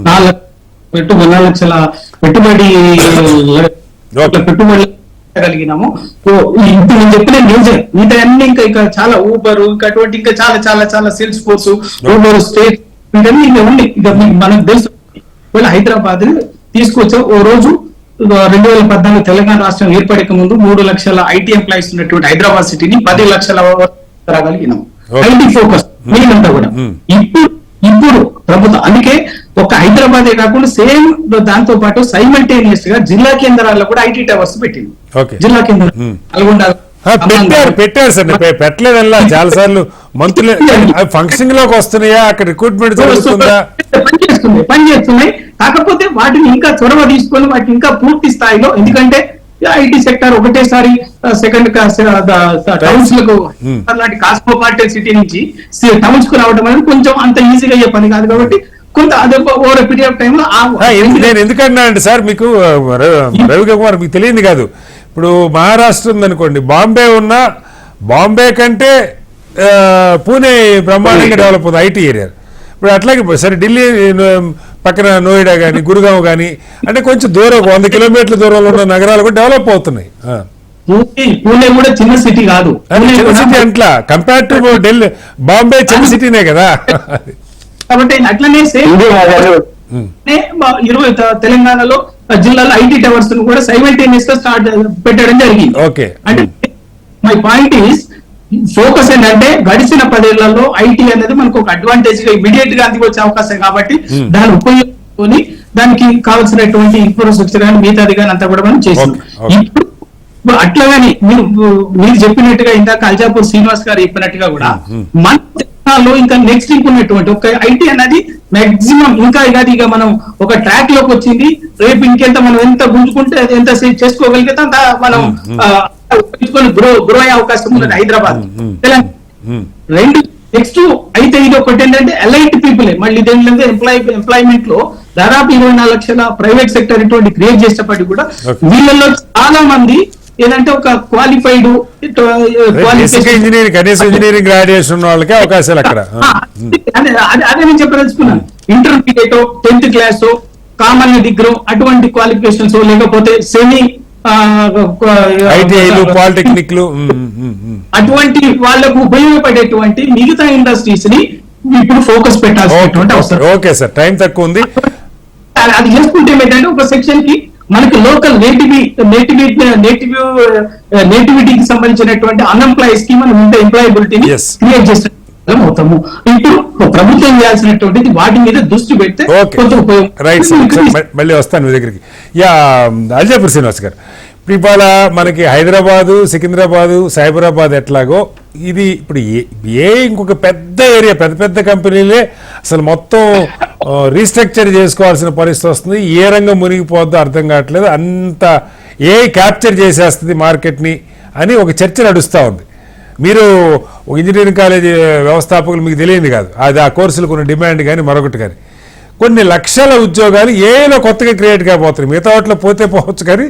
4 లక్షల పెట్టుబడి కలిగినాము. ఇప్పుడు నేను చెప్పిన మేజర్ మిగతా అన్ని ఇంకా చాలా ఊబర్, ఇంకా అటువంటి ఇంకా చాలా చాలా చాలా సేల్స్ ఫోర్స్, ఊబర్, స్టేట్, ఇవన్నీ ఉన్నాయి. ఇక మనకు తెలుసు. హైదరాబాద్ తీసుకొచ్చా ఓ రోజు 2014 తెలంగాణ రాష్ట్రం ఏర్పడక ముందు 3 లక్షల ఐటీ ఎంప్లాయీస్ ఉన్నటువంటి హైదరాబాద్ సిటీని 10 లక్షల రాగలిగినాము. ఐటీ ఫోకస్ మీరంతా కూడా. ఇప్పుడు ప్రభుత్వం అందుకే ఒక హైదరాబాదే కాకుండా సేమ్ దాంతో పాటు సైమల్టేనియస్ గా జిల్లా కేంద్రాల్లో కూడా ఐటీ టవర్స్ పెట్టింది. జిల్లా కేంద్రం నల్గొండ పెట్టారు సార్, పెట్టలేదల్లా చాలా సార్లు మంత్రులు ఫంక్షన్ లోకి వస్తున్నాయా, అక్కడ రిక్రూట్మెంట్ జరుగుతుందా? పనిచేస్తున్నాయి. కాకపోతే వాటిని ఇంకా చొరవ తీసుకొని వాటిని ఇంకా పూర్తి స్థాయిలో, ఎందుకంటే ఐటీ సెక్టర్ ఒకటేసారి సెకండ్ టౌన్స్ లకు అలాంటి కాస్మోపాలిటన్ సిటీ నుంచి టౌన్స్ కు రావడం అనేది కొంచెం అంత ఈజీగా అయ్యే పని కాదు. కాబట్టి కొంత అదే ఓవర్ పీరియడ్ ఆఫ్ టైమ్ లో నేను ఎందుకన్నా అంటే సార్, మీకు రవికుమార్ మీకు తెలియదు కాదు, ఇప్పుడు మహారాష్ట్ర ఉందనుకోండి, బాంబే ఉన్న బాంబే కంటే పూణే బ్రహ్మాండంగా డెవలప్ అవుతుంది ఐటీ ఏరియా. ఇప్పుడు అట్లాగే సరే ఢిల్లీ పక్కన నోయిడా కానీ, గురుగావ్ కానీ, అంటే కొంచెం దూరం 100 కిలోమీటర్ల దూరంలో ఉన్న నగరాలు కూడా డెవలప్ అవుతున్నాయి. పూణే కూడా చిన్న సిటీ కాదు, చిన్న సిటీ అంట్లా కంపేర్ టు ఢిల్లీ, బాంబే చిన్న సిటీనే కదా. కాబట్టి అట్లనే 20 తెలంగాణలో జిల్లాలో ఐటీ టవర్స్ కూడా సైమల్టేనియస్ గా స్టార్ట్ పెట్టడం జరిగింది. ఓకే, అంటే మై పాయింట్ ఈస్ ఫోకస్ ఏంటంటే గడిచిన 10 ఏళ్లలో ఐటీ అనేది మనకు ఒక అడ్వాంటేజ్ గా ఇమీడియట్ గా అందివచ్చే అవకాశం కాబట్టి దాన్ని ఉపయోగించుకొని దానికి కావాల్సినటువంటి ఇన్ఫ్రాస్ట్రక్చర్ కానీ మిగతాది కానీ అంతా కూడా మనం చేసాం. Okay. ఇప్పుడు అట్లాగని మీరు చెప్పినట్టుగా ఇందాక అల్జాపూర్ శ్రీనివాస్ గారు చెప్పినట్టుగా కూడా మన తెలంగాణలో ఇంకా నెక్స్ట్ ఇంకున్నటువంటి ఒక ఐటీ అనేది మాక్సిమం ఇంకా ఇక మనం ఒక ట్రాక్ లోకి వచ్చింది. రేపు ఇంకెంత మనం ఎంత గుంజుకుంటే ఎంత చేసుకోగలిగితే అంత మనం గ్రో అయ్యే అవకాశం ఉన్నది హైదరాబాద్ తెలంగాణ. రెండు నెక్స్ట్ అయితే ఇది ఒకటి ఏంటంటే ఎలైట్ పీపుల్ మళ్ళీ దేంట్లో ఎంప్లాయ్మెంట్ లో దాదాపు 24 లక్షల ప్రైవేట్ సెక్టర్ ఇటువంటి క్రియేట్ చేసేటప్పటికి కూడా వీళ్ళలో చాలా మంది ఏదంటే ఒక క్వాలిఫైడ్ ఇంజనీరింగ్ కనీసం ఇంజనీరింగ్ గ్రాడ్యుయేషన్ ఉన్న వాళ్ళకే అవకాశాలు అక్కడ. అదే నేను చెప్పదలుచుకున్నాను. Intermediate 10th class common degree అటువంటి క్వాలిఫికేషన్స్ లేకపోతే సెమీ ఐటీఐలు పాలిటెక్నిక్లు అటువంటి వాళ్ళకు ఉపయోగపడేటువంటి మిగతా ఇండస్ట్రీస్ ని ఇప్పుడు ఫోకస్ పెట్టాల్సినటువంటి అవసరం. ఓకే సార్, టైం తక్కువ ఉంది. అది చేసుకుంటే ఏంటంటే ఒక సెక్షన్ కి మనకి లోకల్ నేటివిటీకి సంబంధించినటువంటి అన్ఎంప్లాయీస్ కి మనం ఇంత ఎంప్లాయబిలిటీని క్రియేట్ చేసిన అవుతాము. ఇప్పుడు ప్రభుత్వం చేయాల్సినటువంటిది వాటి మీద దృష్టి పెడితే కొంచెం రైట్ సార్, మళ్ళీ వస్తాను మీ దగ్గరికి. యా, అల్జాపూర్ శ్రీనివాస్ గారు, ఇప్పుడు ఇవాళ మనకి హైదరాబాదు, సికింద్రాబాదు, సైబరాబాద్ ఎట్లాగో ఇది ఇప్పుడు ఇంకొక పెద్ద ఏరియా, పెద్ద పెద్ద కంపెనీలే అసలు మొత్తం రీస్ట్రక్చర్ చేసుకోవాల్సిన పరిస్థితి వస్తుంది. ఏ రంగం మునిగిపోద్దో అర్థం కావట్లేదు. అంత క్యాప్చర్ చేసేస్తుంది మార్కెట్ని అని ఒక చర్చ నడుస్తూ ఉంది. మీరు ఒక ఇంజనీరింగ్ కాలేజీ వ్యవస్థాపకులు, మీకు తెలియదు కాదు అది ఆ కోర్సులు కొన్ని డిమాండ్ కానీ మరొకటి కానీ కొన్ని లక్షల ఉద్యోగాలు ఏలో కొత్తగా క్రియేట్ కాబోతున్నాయి. మిగతా వాటిలో పోతే పోవచ్చు కానీ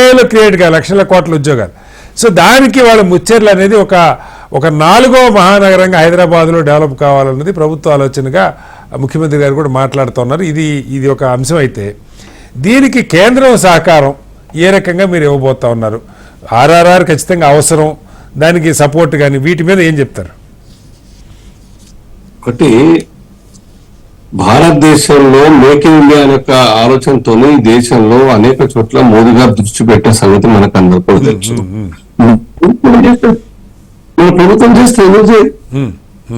ఏలో క్రియేట్ కాదు లక్షల కోట్ల ఉద్యోగాలు. సో దానికి వాళ్ళ ముచ్చెర్లు అనేది ఒక 4వ మహానగరంగా హైదరాబాద్లో డెవలప్ కావాలన్నది ప్రభుత్వ ఆలోచనగా ముఖ్యమంత్రి గారు కూడా మాట్లాడుతున్నారు. ఇది ఒక అంశం అయితే దీనికి కేంద్రం సహకారం ఏ రకంగా మీరు ఇవ్వబోతా ఉన్నారు? ఆర్ఆర్ఆర్ ఖచ్చితంగా అవసరం, దానికి సపోర్ట్ కానీ వీటి మీద ఏం చెప్తారు? ఒకటి, భారతదేశంలో మేక్ ఇన్ ఇండియా అనే ఆలోచనతోనే ఈ దేశంలో అనేక చోట్ల మోదీ గారు దృష్టి పెట్టే సంగతి మనకు అందరికీ కూడా తెలుసు. మన ప్రభుత్వం చేస్తే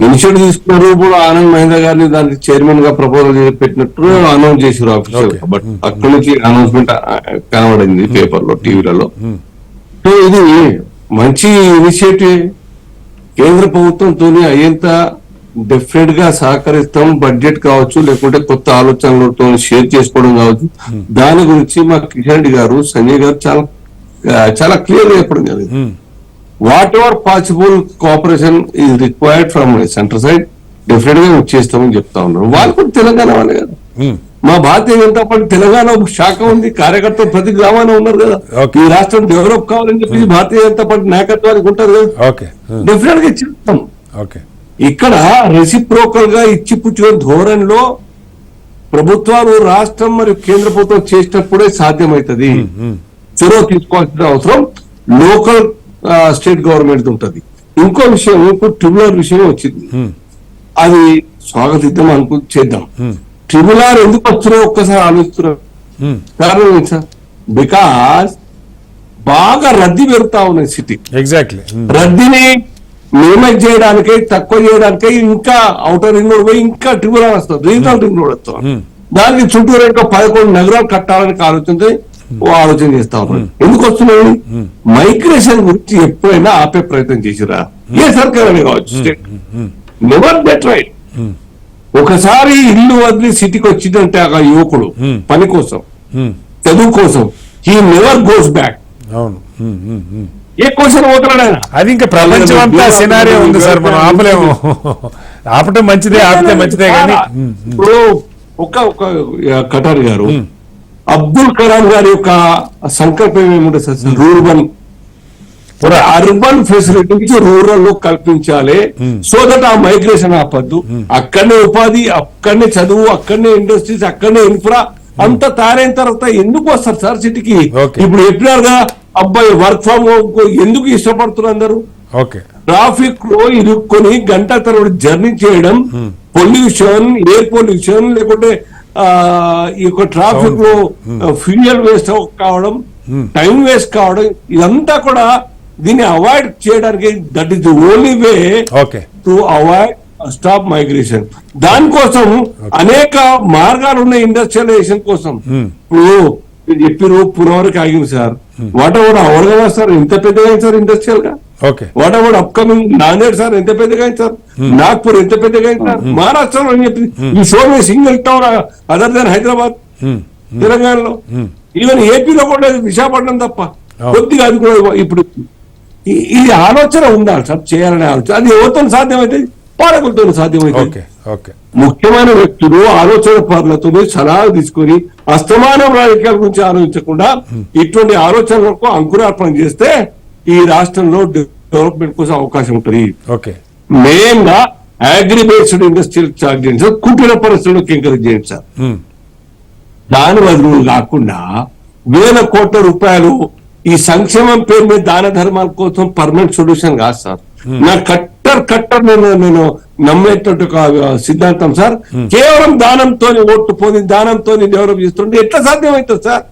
ఇనిషియేటివ్ తీసుకున్నారు. ఇప్పుడు ఆనంద్ మహేంద్ర గారిని దానికి చైర్మన్ గా ప్రపోజల్ పెట్టినట్టు అనౌన్స్ చేసారు ఆఫీషియల్ గా. బట్ అక్కడి నుంచి అనౌన్స్మెంట్ కనబడింది పేపర్లో, టీవీలలో. సో ఇది మంచి ఇనిషియేటివ్. కేంద్ర ప్రభుత్వంతో అయ్యేంత డెఫినెట్ గా సహకరిస్తాం. బడ్జెట్ కావచ్చు, లేకుంటే కొత్త ఆలోచనలతో షేర్ చేసుకోవడం కావచ్చు. దాని గురించి మా కిషన్ రెడ్డి గారు, సంజయ్ గారు చాలా క్లియర్ గా చెప్పడం జరిగింది. What ever possible cooperation is required from centre side definite గా చేస్తామని చెప్తా ఉన్నారు. వాళ్ళు కూడా తెలంగాణ వాళ్ళే కదా. మా భారతీయ జనతా పార్టీ తెలంగాణ శాఖ ఉంది, కార్యకర్తలు ప్రతి గ్రామాన్ని ఉన్నారు కదా. ఈ రాష్ట్రం డెవలప్ కావాలని చెప్పి భారతీయ జనతా పార్టీ నాయకత్వానికి ఉంటారు కదా. డెఫినెట్ గా చెప్తాం. ఇక్కడ రెసిప్రోకల్ గా ఇచ్చిపుచ్చుకునే ధోరణిలో ప్రభుత్వాలు, రాష్ట్రం మరియు కేంద్ర ప్రభుత్వం చేసినప్పుడే సాధ్యమవుతుంది. చొరవ తీసుకోవాల్సిన అవసరం లోకల్ స్టేట్ గవర్నమెంట్ ఉంటుంది. ఇంకో విషయం, ఇప్పుడు ట్రిబ్యునల్ విషయం వచ్చింది. అది స్వాగతిద్దాం చేద్దాం. ట్రిబ్యునల్ ఎందుకు వస్తున్నాయో ఒక్కసారి ఆలోచిస్తున్నారు. కారణం ఏంటి సార్? బికాస్ బాగా రద్దీ పెరుగుతా ఉన్నాయి సిటీ. ఎగ్జాక్ట్లీ. రద్దీని మినిమైజ్ చేయడానికి, తక్కువ చేయడానికి ఇంకా అవుటర్ రింగ్ రోడ్ పోయి ఇంకా ట్రిబ్యునల్ వస్తుంది, రీజనల్ రింగ్ రోడ్ వస్తుంది. దానికి చుట్టూరు ఇంకా 11 నగరాలు కట్టాలని ఆలోచన చేస్తా ఉన్నారు. ఎందుకు వస్తున్నాయి? మైగ్రేషన్ గురించి ఎప్పుడైనా ఆపే ప్రయత్నం చేసిరా ఏ సర్కార్ అని కావచ్చు, స్టేట్ నెవర్ దట్ రైట్. ఒకసారి ఇల్లు వదిలి సిటీకి వచ్చిందంటే ఆ యువకుడు పని కోసం, చదువు కోసం, హీ నెవర్ గోస్ బ్యాక్. ఏ కోసం పోతున్నాడు ఆయన? అది ఇంకా ప్రపంచం అంతా సినారియో ఉంది సార్, మనం ఆపలేము. ఆపటం మంచిదే, ఆపితే మంచిదే. కానీ ఇప్పుడు ఒక కటారి గారు, అబ్దుల్ కలాం గారి యొక్క సంకల్పం ఏముంటుంది సార్? అర్బన్ ఫెసిలిటీస్ రూరల్ లో కల్పించాలి. సో దట్ ఆ మైగ్రేషన్ ఆపద్దు. అక్కడనే ఉపాధి, అక్కడనే చదువు, అక్కడనే ఇండస్ట్రీస్, అక్కడనే ఇన్ఫ్రా అంతా తయారైన తర్వాత ఎందుకు వస్తారు సార్ సిటీకి? ఇప్పుడు చెప్పినారుగా అబ్బాయి వర్క్ ఫ్రమ్ హోమ్ ఎందుకు ఇష్టపడుతున్నారు అందరూ? ట్రాఫిక్ లో ఇరుక్కొని గంట తర్వాత జర్నీ చేయడం, పొల్యూషన్, ఎయిర్ పొల్యూషన్, లేకుంటే ఈ యొక్క ట్రాఫిక్ లో ఫ్యూయల్ వేస్ట్ కావడం, టైం వేస్ట్ కావడం, ఇదంతా కూడా దీన్ని అవాయిడ్ చేయడానికి that is the only way to avoid stop migration. దానికోసం అనేక మార్గాలు ఉన్నాయి ఇండస్ట్రియలైజేషన్ కోసం. ఇప్పుడు మీరు చెప్పారు పురవరకు ఆగింది sir. What about Aurangabad sir ఎంత పెద్దగా అయింది సార్ ఇండస్ట్రియల్ గా? Okay. What about upcoming Nanded sir ఎంత పెద్దగా అయింది సార్? నాగ్పూర్ ఎంత పెద్దగా అయింది సార్? మహారాష్ట్రలో అని చెప్పింది ఈ show single town other than Hyderabad తెలంగాణలో. ఈవెన్ ఏపీలో కూడా విశాఖపట్నం తప్ప కొద్దిగా అది కూడా ఇప్పుడు ఇది ఆలోచన ఉండాలి సార్, చేయాలనే ఆలోచన. అది ఎవరితో సాధ్యమైతే పాలకులతో సాధ్యమైతే. Okay okay. ముఖ్యమైన వ్యక్తులు ఆలోచన పరులతో సలహాలు తీసుకొని అస్తమానం రాజకీయాల గురించి ఆలోచించకుండా ఇటువంటి ఆలోచనలకు అంకురార్పణ చేస్తే ఈ రాష్ట్రంలో డెవలప్మెంట్ కోసం అవకాశం ఉంటుంది. ఓకే. మెయిన్ గా అగ్రిబేస్డ్ ఇండస్ట్రియల్ చార్జెస్ కుటీర పరిశ్రమలకు ఎంకరేజ్ చేయండి సార్. దాని బదులు కాకుండా వేల కోట్ల రూపాయలు ఈ సంక్షేమం పేరు మీద దాన ధర్మాల కోసం పర్మనెంట్ సొల్యూషన్ కాదు సార్. నా కట్టర్ నేను నమ్మేటువంటి ఒక సిద్ధాంతం సార్. కేవలం దానంతో ఓట్లు పోని దానంతో డెవలప్ చేస్తుంటే ఎట్లా సాధ్యమవుతుంది సార్?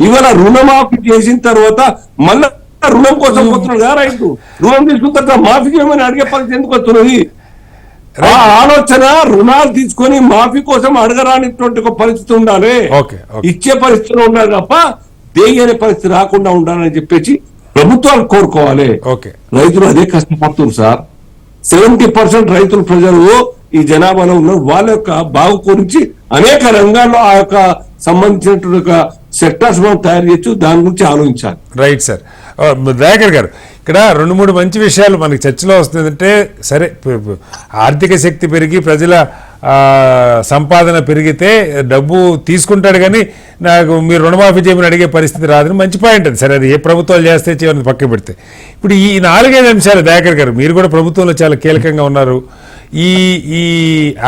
ఇవాళ రుణమాఫీ చేసిన తర్వాత మళ్ళా రుణం కోసం పోతున్నాడు కదా రైతు. రుణం తీసుకున్న తర్వాత మాఫీ చేయమని అడిగే పరిస్థితి ఎందుకు వస్తున్నది? ఆ ఆలోచన రుణాలు తీసుకొని మాఫీ కోసం అడగరానిటువంటి ఒక పరిస్థితి ఉండాలి, ఇచ్చే పరిస్థితిలో ఉండాలి తప్ప దేయనే పరిస్థితి రాకుండా ఉండాలని చెప్పేసి ప్రభుత్వాలు కోరుకోవాలి. రైతులు అదే కష్టపడుతున్నారు సార్. 70% రైతులు ప్రజలు ఈ జనాభాలో ఉన్నారు. వాళ్ళ యొక్క బాగు గురించి అనేక రంగాల్లో ఆ యొక్క సంబంధించినటువంటి సెక్టర్స్ మనం తయారు చేయొచ్చు, దాని గురించి ఆలోచించాలి. Right sir. దయాకర్ గారు, ఇక్కడ 2-3 మంచి విషయాలు మనకి చర్చలో వస్తుందంటే, సరే ఆర్థిక శక్తి పెరిగి ప్రజల సంపాదన పెరిగితే డబ్బు తీసుకుంటాడు కానీ నాకు మీరు రుణమాఫీ చేయమని అడిగే పరిస్థితి రాదని మంచి పాయింట్ అది. సరే, అది ఏ ప్రభుత్వాలు చేస్తే చేయమని పక్క పెడితే ఇప్పుడు ఈ 4-5 అంశాలు దయాకర్ గారు, మీరు కూడా ప్రభుత్వంలో చాలా కీలకంగా ఉన్నారు. ఈ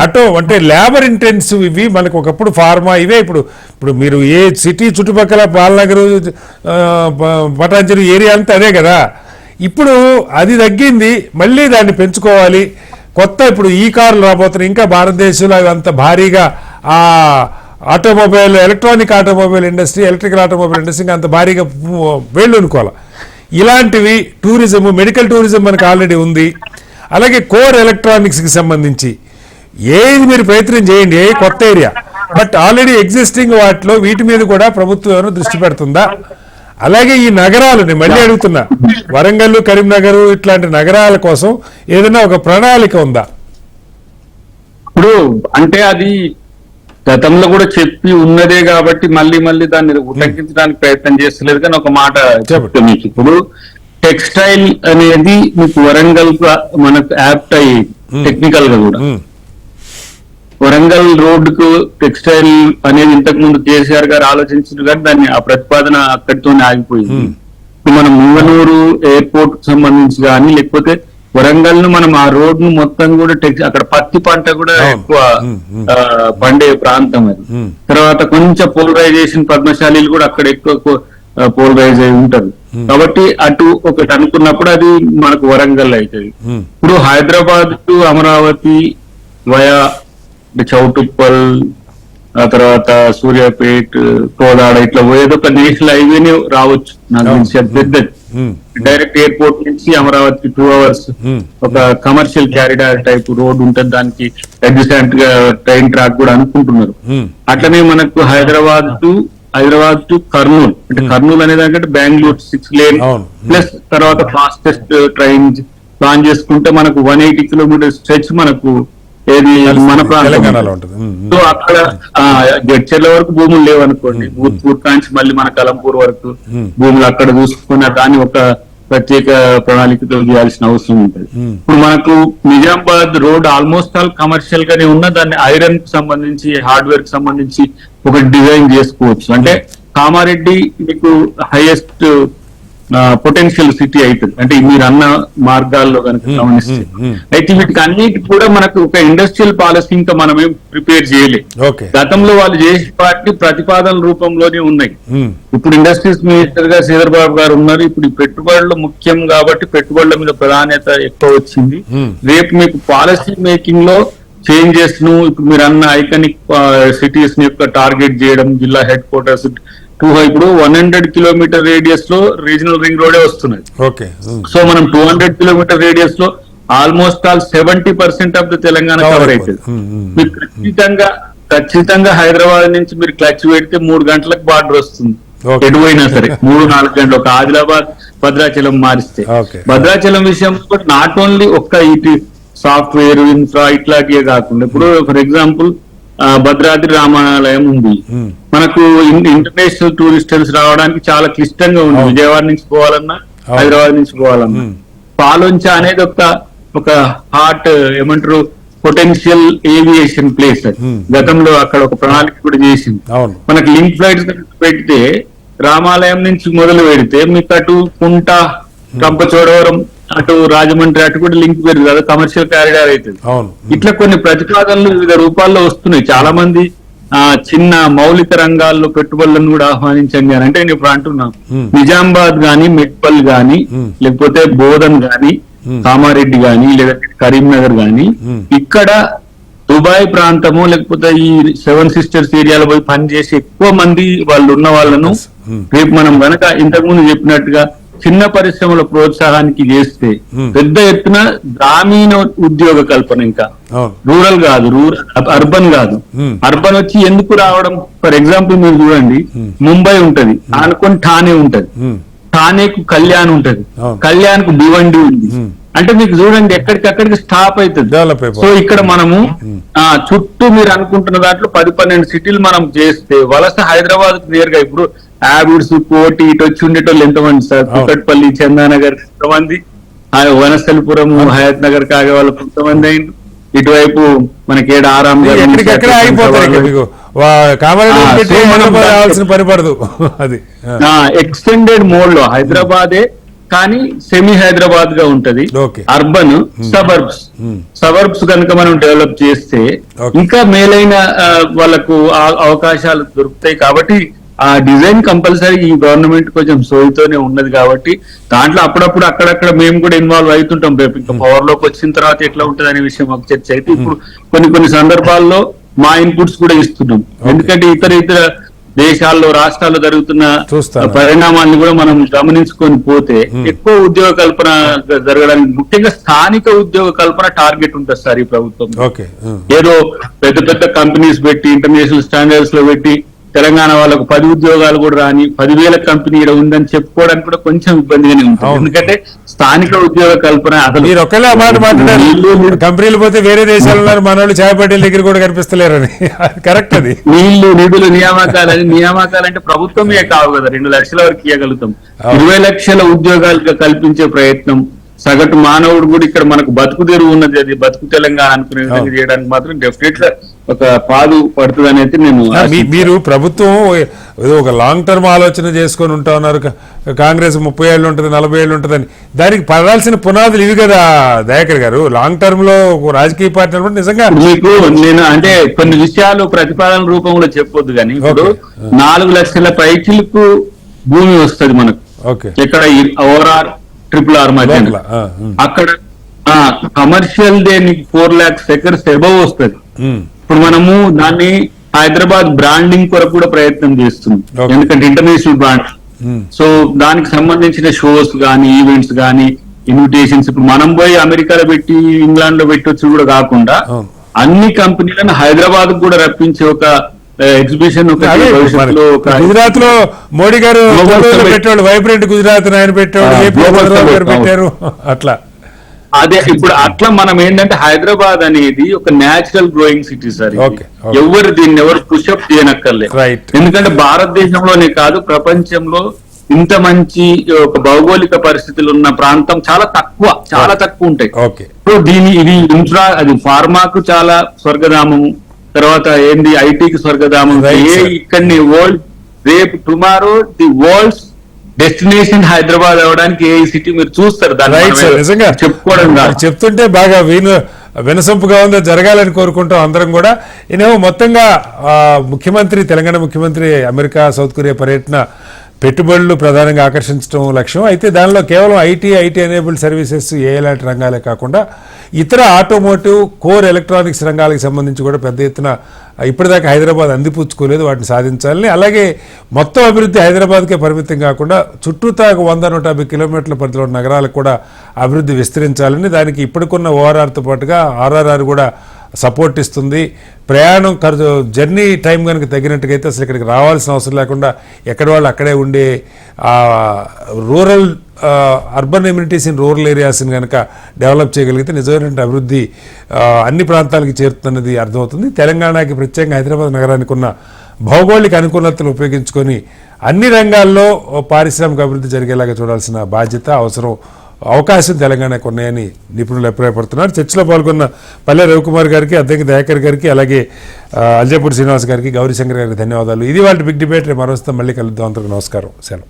ఆటో అంటే లేబర్ ఇంటెన్సివ్ ఇవి మనకు ఒకప్పుడు ఫార్మా ఇవే. ఇప్పుడు మీరు ఏ సిటీ చుట్టుపక్కల పాలనగర్ పటాంజలి ఏరియా అంతా అదే కదా. ఇప్పుడు అది తగ్గింది, మళ్ళీ దాన్ని పెంచుకోవాలి. కొత్త ఇప్పుడు ఈ కార్లు రాబోతున్నాయి, ఇంకా భారతదేశంలో అంత భారీగా ఆ automobile electronic automobile industry electrical automobile industry అంత భారీగా వేళ్ళు అనుకోవాలి. ఇలాంటివి టూరిజం, మెడికల్ టూరిజం మనకు ఆల్రెడీ ఉంది. అలాగే కోర్ ఎలక్ట్రానిక్స్కి సంబంధించి ఏది మీరు ప్రయత్నం చేయండి, ఏ కొత్త ఏరియా, బట్ ఆల్రెడీ ఎగ్జిస్టింగ్ వాటిలో వీటి మీద కూడా ప్రభుత్వం ఏమైనా దృష్టి పెడుతుందా? అలాగే ఈ నగరాలు నేను మళ్ళీ అడుగుతున్నా, వరంగల్, కరీంనగర్ ఇట్లాంటి నగరాల కోసం ఏదైనా ఒక ప్రణాళిక ఉందా? ఇప్పుడు అంటే అది గతంలో కూడా చెప్పి ఉన్నదే కాబట్టి మళ్ళీ దాన్ని ఉల్లంఘించడానికి ప్రయత్నం చేస్తలేదు. కానీ ఒక మాట చెప్తే మీకు, ఇప్పుడు టెక్స్టైల్ అనేది మీకు వరంగల్ మనకు యాప్ట్ అయ్యి టెక్నికల్ గా కూడా వరంగల్ రోడ్డుకు టెక్స్టైల్ అనేది ఇంతకు ముందు కేసీఆర్ గారు ఆలోచించారు కానీ దాన్ని ఆ ప్రతిపాదన అక్కడితోనే ఆగిపోయింది. మనం ముంగనూరు ఎయిర్పోర్ట్ కు సంబంధించి కానీ లేకపోతే వరంగల్ ను మనం ఆ రోడ్ ను మొత్తం కూడా అక్కడ పత్తి పంట కూడా ఎక్కువ పండే ప్రాంతం అది. తర్వాత కొంచెం పోలరైజేషన్ పద్మశాలీలు కూడా అక్కడ ఎక్కువ పోలరైజ్ అయి ఉంటారు కాబట్టి అటు ఒకటి అనుకున్నప్పుడు అది మనకు వరంగల్ అవుతుంది. ఇప్పుడు హైదరాబాద్ టు అమరావతి వయా చౌటుప్పల్, ఆ తర్వాత సూర్యాపేట్, కోదాడ ఇట్లా పోయేది ఒక నేషనల్ హైవేనే రావచ్చు. నాకు తెలిసి అది పెద్దది. డైరెక్ట్ ఎయిర్పోర్ట్ నుంచి అమరావతి 2 hours ఒక కమర్షియల్ క్యారిడార్ టైప్ రోడ్ ఉంటుంది. దానికి అడ్జసెంట్ గా ట్రైన్ ట్రాక్ కూడా అనుకుంటున్నారు. అట్లనే మనకు హైదరాబాద్ టు కర్నూలు, అంటే కర్నూలు అనే దానికంటే బెంగళూరు 6 lane ప్లస్ తర్వాత ఫాస్టెస్ట్ ట్రైన్ ప్లాన్ చేసుకుంటే మనకు 180 kilometer స్ట్రెచ్ మనకు ఏది మన ప్రాంతంలో ఉంటుంది. సో అక్కడ జడ్చర్ల వరకు భూములు లేవనుకోండి, ఊర్పూర్ కాంచి మళ్ళీ మన కలంపూర్ వరకు భూములు అక్కడ చూసుకున్న దాన్ని ఒక ప్రత్యేక ప్రణాళికతో చేయాల్సిన అవసరం ఉంటుంది. ఇప్పుడు మనకు Nizamabad road almost all commercial గానే ఉన్న దాన్ని ఐరన్ కు సంబంధించి హార్డ్వేర్ కి సంబంధించి ఒక డిజైన్ చేసుకోవచ్చు. అంటే కామారెడ్డి మీకు హైయెస్ట్ పొటెన్షియల్ సిటీ అవుతుంది, అంటే మీరు అన్న మార్గాల్లో కనుక గమనిస్తే. అయితే వీటికి అన్నిటి కూడా మనకు ఒక ఇండస్ట్రియల్ పాలసీ ఇంకా మనమేం ప్రిపేర్ చేయలేదు. గతంలో వాళ్ళు చేసే వాటిని ప్రతిపాదన రూపంలోనే ఉన్నాయి. ఇప్పుడు ఇండస్ట్రీస్ మినిస్టర్ గా శ్రీధర్ బాబు గారు ఉన్నారు. ఇప్పుడు ఈ పెట్టుబడులు ముఖ్యం కాబట్టి పెట్టుబడుల మీద ప్రాధాన్యత ఎక్కువ వచ్చింది. రేపు మీకు పాలసీ మేకింగ్ లో చేంజెస్ ను ఇప్పుడు మీరు అన్న ఐకానిక్ సిటీస్ ని యొక్క టార్గెట్ చేయడం, జిల్లా హెడ్ క్వార్టర్స్ ఇప్పుడు 100 kilometer రేడియస్ లో రీజనల్ రింగ్ రోడే వస్తున్నది. సో మనం 200 kilometer రేడియస్ లో almost all 70% of the Telangana cover అవుతుంది. మీరు ఖచ్చితంగా హైదరాబాద్ నుంచి మీరు క్లచ్ పెడితే 3 గంటలకు బార్డర్ వస్తుంది. Okay. ఎటు పోయినా సరే 3-4 గంటలు. ఒక ఆదిలాబాద్ భద్రాచలం మారిస్తే Okay. భద్రాచలం విషయం కూడా నాట్ ఓన్లీ ఒక్క ఇటు సాఫ్ట్వేర్ ఇన్ఫ్రా ఇట్లాంటివే కాకుండా ఇప్పుడు ఫర్ ఎగ్జాంపుల్ భద్రాద్రి రామాలయం ఉంది. మనకు ఇంటర్నేషనల్ టూరిస్టర్స్ రావడానికి చాలా క్లిష్టంగా ఉంది. విజయవాడ నుంచి పోవాలన్నా హైదరాబాద్ నుంచి పోవాలన్నా పాలొంచ అనేది ఒక హాట్ ఏమంటారు పొటెన్షియల్ ఏవియేషన్ ప్లేస్. గతంలో అక్కడ ఒక ప్రణాళిక కూడా చేసింది. మనకి లింక్ ఫ్లైట్స్ పెడితే రామాలయం నుంచి మొదలు పెడితే మీకు అటు కుంట రంపచోడవరం అటు రాజమండ్రి అటు కూడా లింక్ పెరుగుతుంది. అది కమర్షియల్ కారిడార్ అవుతుంది. ఇట్లా కొన్ని ప్రతిపాదనలు వివిధ రూపాల్లో వస్తున్నాయి. చాలా మంది చిన్న మౌలిక రంగాల్లో పెట్టుబడులను కూడా ఆహ్వానించండి అని అంటే నేను ఇప్పుడు అంటున్నా. నిజామాబాద్ గాని మెట్పల్ గాని లేకపోతే బోధన్ గాని కామారెడ్డి గాని లేదంటే కరీంనగర్ గాని ఇక్కడ దుబాయ్ ప్రాంతము లేకపోతే ఈ 7 సిస్టర్స్ ఏరియాలో పోయి పనిచేసి ఎక్కువ మంది వాళ్ళు ఉన్న వాళ్ళను రేపు మనం గనక ఇంతకుముందు చెప్పినట్టుగా చిన్న పరిశ్రమల ప్రోత్సాహానికి చేస్తే పెద్ద ఎత్తున గ్రామీణ ఉద్యోగ కల్పన, ఇంకా రూరల్ కాదు, అర్బన్ కాదు. అర్బన్ వచ్చి ఎందుకు రావడం? ఫర్ ఎగ్జాంపుల్ మీరు చూడండి, ముంబై ఉంటది, అనుకొని ఠానే ఉంటది, ఠానేకు కళ్యాణ్ ఉంటది, కళ్యాణ్ కు భివండి ఉంది. అంటే మీకు చూడండి ఎక్కడికక్కడికి స్టాప్ అవుతుంది. సో ఇక్కడ మనము చుట్టూ మీరు అనుకుంటున్న దాంట్లో 10-12 సిటీలు మనం చేస్తే వలస హైదరాబాద్ క్లియర్ గా ఇప్పుడు యాబిడ్స్ కోటి ఇటు వచ్చి ఉండేటోళ్ళు ఎంతమంది సార్? కుకట్పల్లి, చందానగర్ కొంతమంది, వనస్థలిపురం, హయత్ నగర్ కాగే వాళ్ళు కొంతమంది అయింది. ఇటువైపు మనకి ఆరాం ఎక్స్టెండెడ్ మోడ్ లో హైదరాబాదే కానీ సెమీ హైదరాబాద్ గా ఉంటది. అర్బన్ సబర్బ్స్ కనుక మనం డెవలప్ చేస్తే ఇంకా మేలైన వాళ్ళకు అవకాశాలు దొరుకుతాయి. కాబట్టి ఆ డిజైన్ కంపల్సరీ ఈ గవర్నమెంట్ కొంచెం సోయితోనే ఉన్నది. కాబట్టి దాంట్లో అప్పుడప్పుడు అక్కడక్కడ మేము కూడా ఇన్వాల్వ్ అవుతుంటాం. రేపు ఇంకా పవర్ లోకి వచ్చిన తర్వాత ఎట్లా ఉంటది అనే విషయం ఒక చర్చ అయితే ఇప్పుడు కొన్ని సందర్భాల్లో మా ఇన్పుట్స్ కూడా ఇస్తున్నాం. ఎందుకంటే ఇతర దేశాల్లో రాష్ట్రాల్లో జరుగుతున్న పరిణామాన్ని కూడా మనం గమనించుకొని పోతే ఎక్కువ ఉద్యోగ కల్పన జరగడానికి ముఖ్యంగా స్థానిక ఉద్యోగ కల్పన టార్గెట్ ఉంటుంది సార్ ఈ ప్రభుత్వం. ఏదో పెద్ద కంపెనీస్ పెట్టి ఇంటర్నేషనల్ స్టాండర్డ్స్ లో పెట్టి తెలంగాణ వాళ్ళకు 10 ఉద్యోగాలు కూడా రాని 10,000 కంపెనీ ఇక్కడ ఉందని చెప్పుకోవడానికి కూడా కొంచెం ఇబ్బందిగానే ఉంటుంది. ఎందుకంటే స్థానిక ఉద్యోగ కల్పన అసలు కంపెనీలు పోతే వేరే దేశాలలో మన వాళ్ళు చాయ్ పట్టేల దగ్గర కూడా కనిపిస్తలేరని. కరెక్ట్. అది నీళ్లు నిధులు నియామకాలు అంటే ప్రభుత్వమే కావు కదా. 2 లక్షల వరకు ఇవ్వగలుగుతాం. 20 లక్షల ఉద్యోగాలు కల్పించే ప్రయత్నం సగటు మానవుడు కూడా ఇక్కడ మనకు బతుకు తెరువు ఉన్నది. అది బతుకు తెలంగాణ అనుకునే విధంగా చేయడానికి మాత్రం డెఫినెట్ గా ఒక పాదు పడుతుంది అనేది నేను. మీరు ప్రభుత్వం ఒక లాంగ్ టర్మ్ ఆలోచన చేసుకొని ఉంటా ఉన్నారు. కాంగ్రెస్ 30 ఏళ్ళు ఉంటుంది, 40 ఏళ్ళు ఉంటుందని. దానికి పడాల్సిన పునాదులు ఇవి కదా దయాకర్ గారు. లాంగ్ టర్మ్ లో రాజకీయ పార్టీ నిజంగా మీకు నేను అంటే కొన్ని విషయాలు ప్రతిపాదన రూపంలో చెప్పొద్దు కానీ ఇప్పుడు 4 లక్షల పైకిలకు భూమి వస్తుంది మనకు. ఇక్కడ ఓఆర్ఆర్ RRR మధ్య అక్కడ commercial day 4 lakhs acres above వస్తుంది. ఇప్పుడు మనము దాన్ని హైదరాబాద్ బ్రాండింగ్ కొరకు కూడా ప్రయత్నం చేస్తున్నాం. ఎందుకంటే ఇంటర్నేషనల్ బ్రాండ్. సో దానికి సంబంధించిన షోస్ గానీ ఈవెంట్స్ గానీ ఇన్విటేషన్స్ ఇప్పుడు మనం పోయి అమెరికాలో పెట్టి ఇంగ్లాండ్ లో పెట్టొచ్చు కూడా కాకుండా అన్ని కంపెనీలను హైదరాబాద్ కూడా రప్పించే ఒక ఎగ్జిబిషన్ గుజరాత్ లో మోడీ గారు పెట్టాడు, వైబ్రెంట్ గుజరాత్ ఆయన పెట్టారు. అట్లా అదే ఇప్పుడు అట్లా మనం ఏంటంటే హైదరాబాద్ అనేది ఒక న్యాచురల్ గ్రోయింగ్ సిటీ సార్. దీన్ని ఎవరు పుషప్ చేయనక్కర్లేదు. ఎందుకంటే భారతదేశంలోనే కాదు ప్రపంచంలో ఇంత మంచి ఒక భౌగోళిక పరిస్థితులు ఉన్న ప్రాంతం చాలా తక్కువ ఉంటాయి. ఇప్పుడు ఇది ఇన్ఫ్రా అది ఫార్మాకు చాలా స్వర్గధామము, తర్వాత ఏంది ఐటీకి స్వర్గధామం. ఇక్కడిని వరల్డ్ రేపు tomorrow the world's destination Hyderabad అవడానికి ఏ సిటీ మీరు చూస్తారు. నిజంగా చెప్పుకోవడం చెప్తుంటే బాగా వినసొంపుగా ఉందో జరగాలని కోరుకుంటాం అందరం కూడా. ఈయనేమో మొత్తంగా తెలంగాణ ముఖ్యమంత్రి అమెరికా, సౌత్ కొరియా పర్యటన పెట్టుబడులు ప్రధానంగా ఆకర్షించడం లక్ష్యం. అయితే దానిలో కేవలం ఐటీ ఎనేబుల్డ్ సర్వీసెస్ ఏలాంటి రంగాలే కాకుండా ఇతర ఆటోమోటివ్, కోర్ ఎలక్ట్రానిక్స్ రంగాలకు సంబంధించి కూడా పెద్ద ఎత్తున ఇప్పటిదాకా హైదరాబాద్ అందిపుచ్చుకోలేదు, వాటిని సాధించాలని. అలాగే మొత్తం అభివృద్ధి హైదరాబాద్కే పరిమితం కాకుండా చుట్టూతా 100-150 కిలోమీటర్ల పరిధిలో ఉన్న నగరాలకు కూడా అభివృద్ధి విస్తరించాలని, దానికి ఇప్పటికున్న ఓఆర్ఆర్తో పాటుగా ఆర్ఆర్ఆర్ కూడా సపోర్ట్ ఇస్తుంది. ప్రయాణం ఖర్చు జర్నీ టైం కనుక తగినట్టుగైతే అసలు ఇక్కడికి రావాల్సిన అవసరం లేకుండా ఎక్కడ వాళ్ళు అక్కడే ఉండే rural urban amenities in rural ఏరియాస్ని కనుక డెవలప్ చేయగలిగితే నిజమైనటువంటి అభివృద్ధి అన్ని ప్రాంతాలకి చేరుతున్నది అర్థమవుతుంది. తెలంగాణకి ప్రత్యేకంగా హైదరాబాద్ నగరానికి ఉన్న భౌగోళిక అనుకూలతలు ఉపయోగించుకొని అన్ని రంగాల్లో పారిశ్రామిక అభివృద్ధి జరిగేలాగా చూడాల్సిన బాధ్యత, అవకాశం తెలంగాణకు ఉన్నాయని నిపుణులు అభిప్రాయపడుతున్నారు. చర్చలో పాల్గొన్న పల్లె రవికుమార్ గారికి, అద్దెకి దయాకర్ గారికి, అలాగే అల్జాపూడి శ్రీనివాస్ గారికి, గౌరీశంకర్ గారికి ధన్యవాదాలు. ఇది వాళ్ళ బిగ్ డిబేట్. మరోస్తాం, మళ్ళీ కలుద్దాం. అందరికీ నమస్కారం, సెలవు.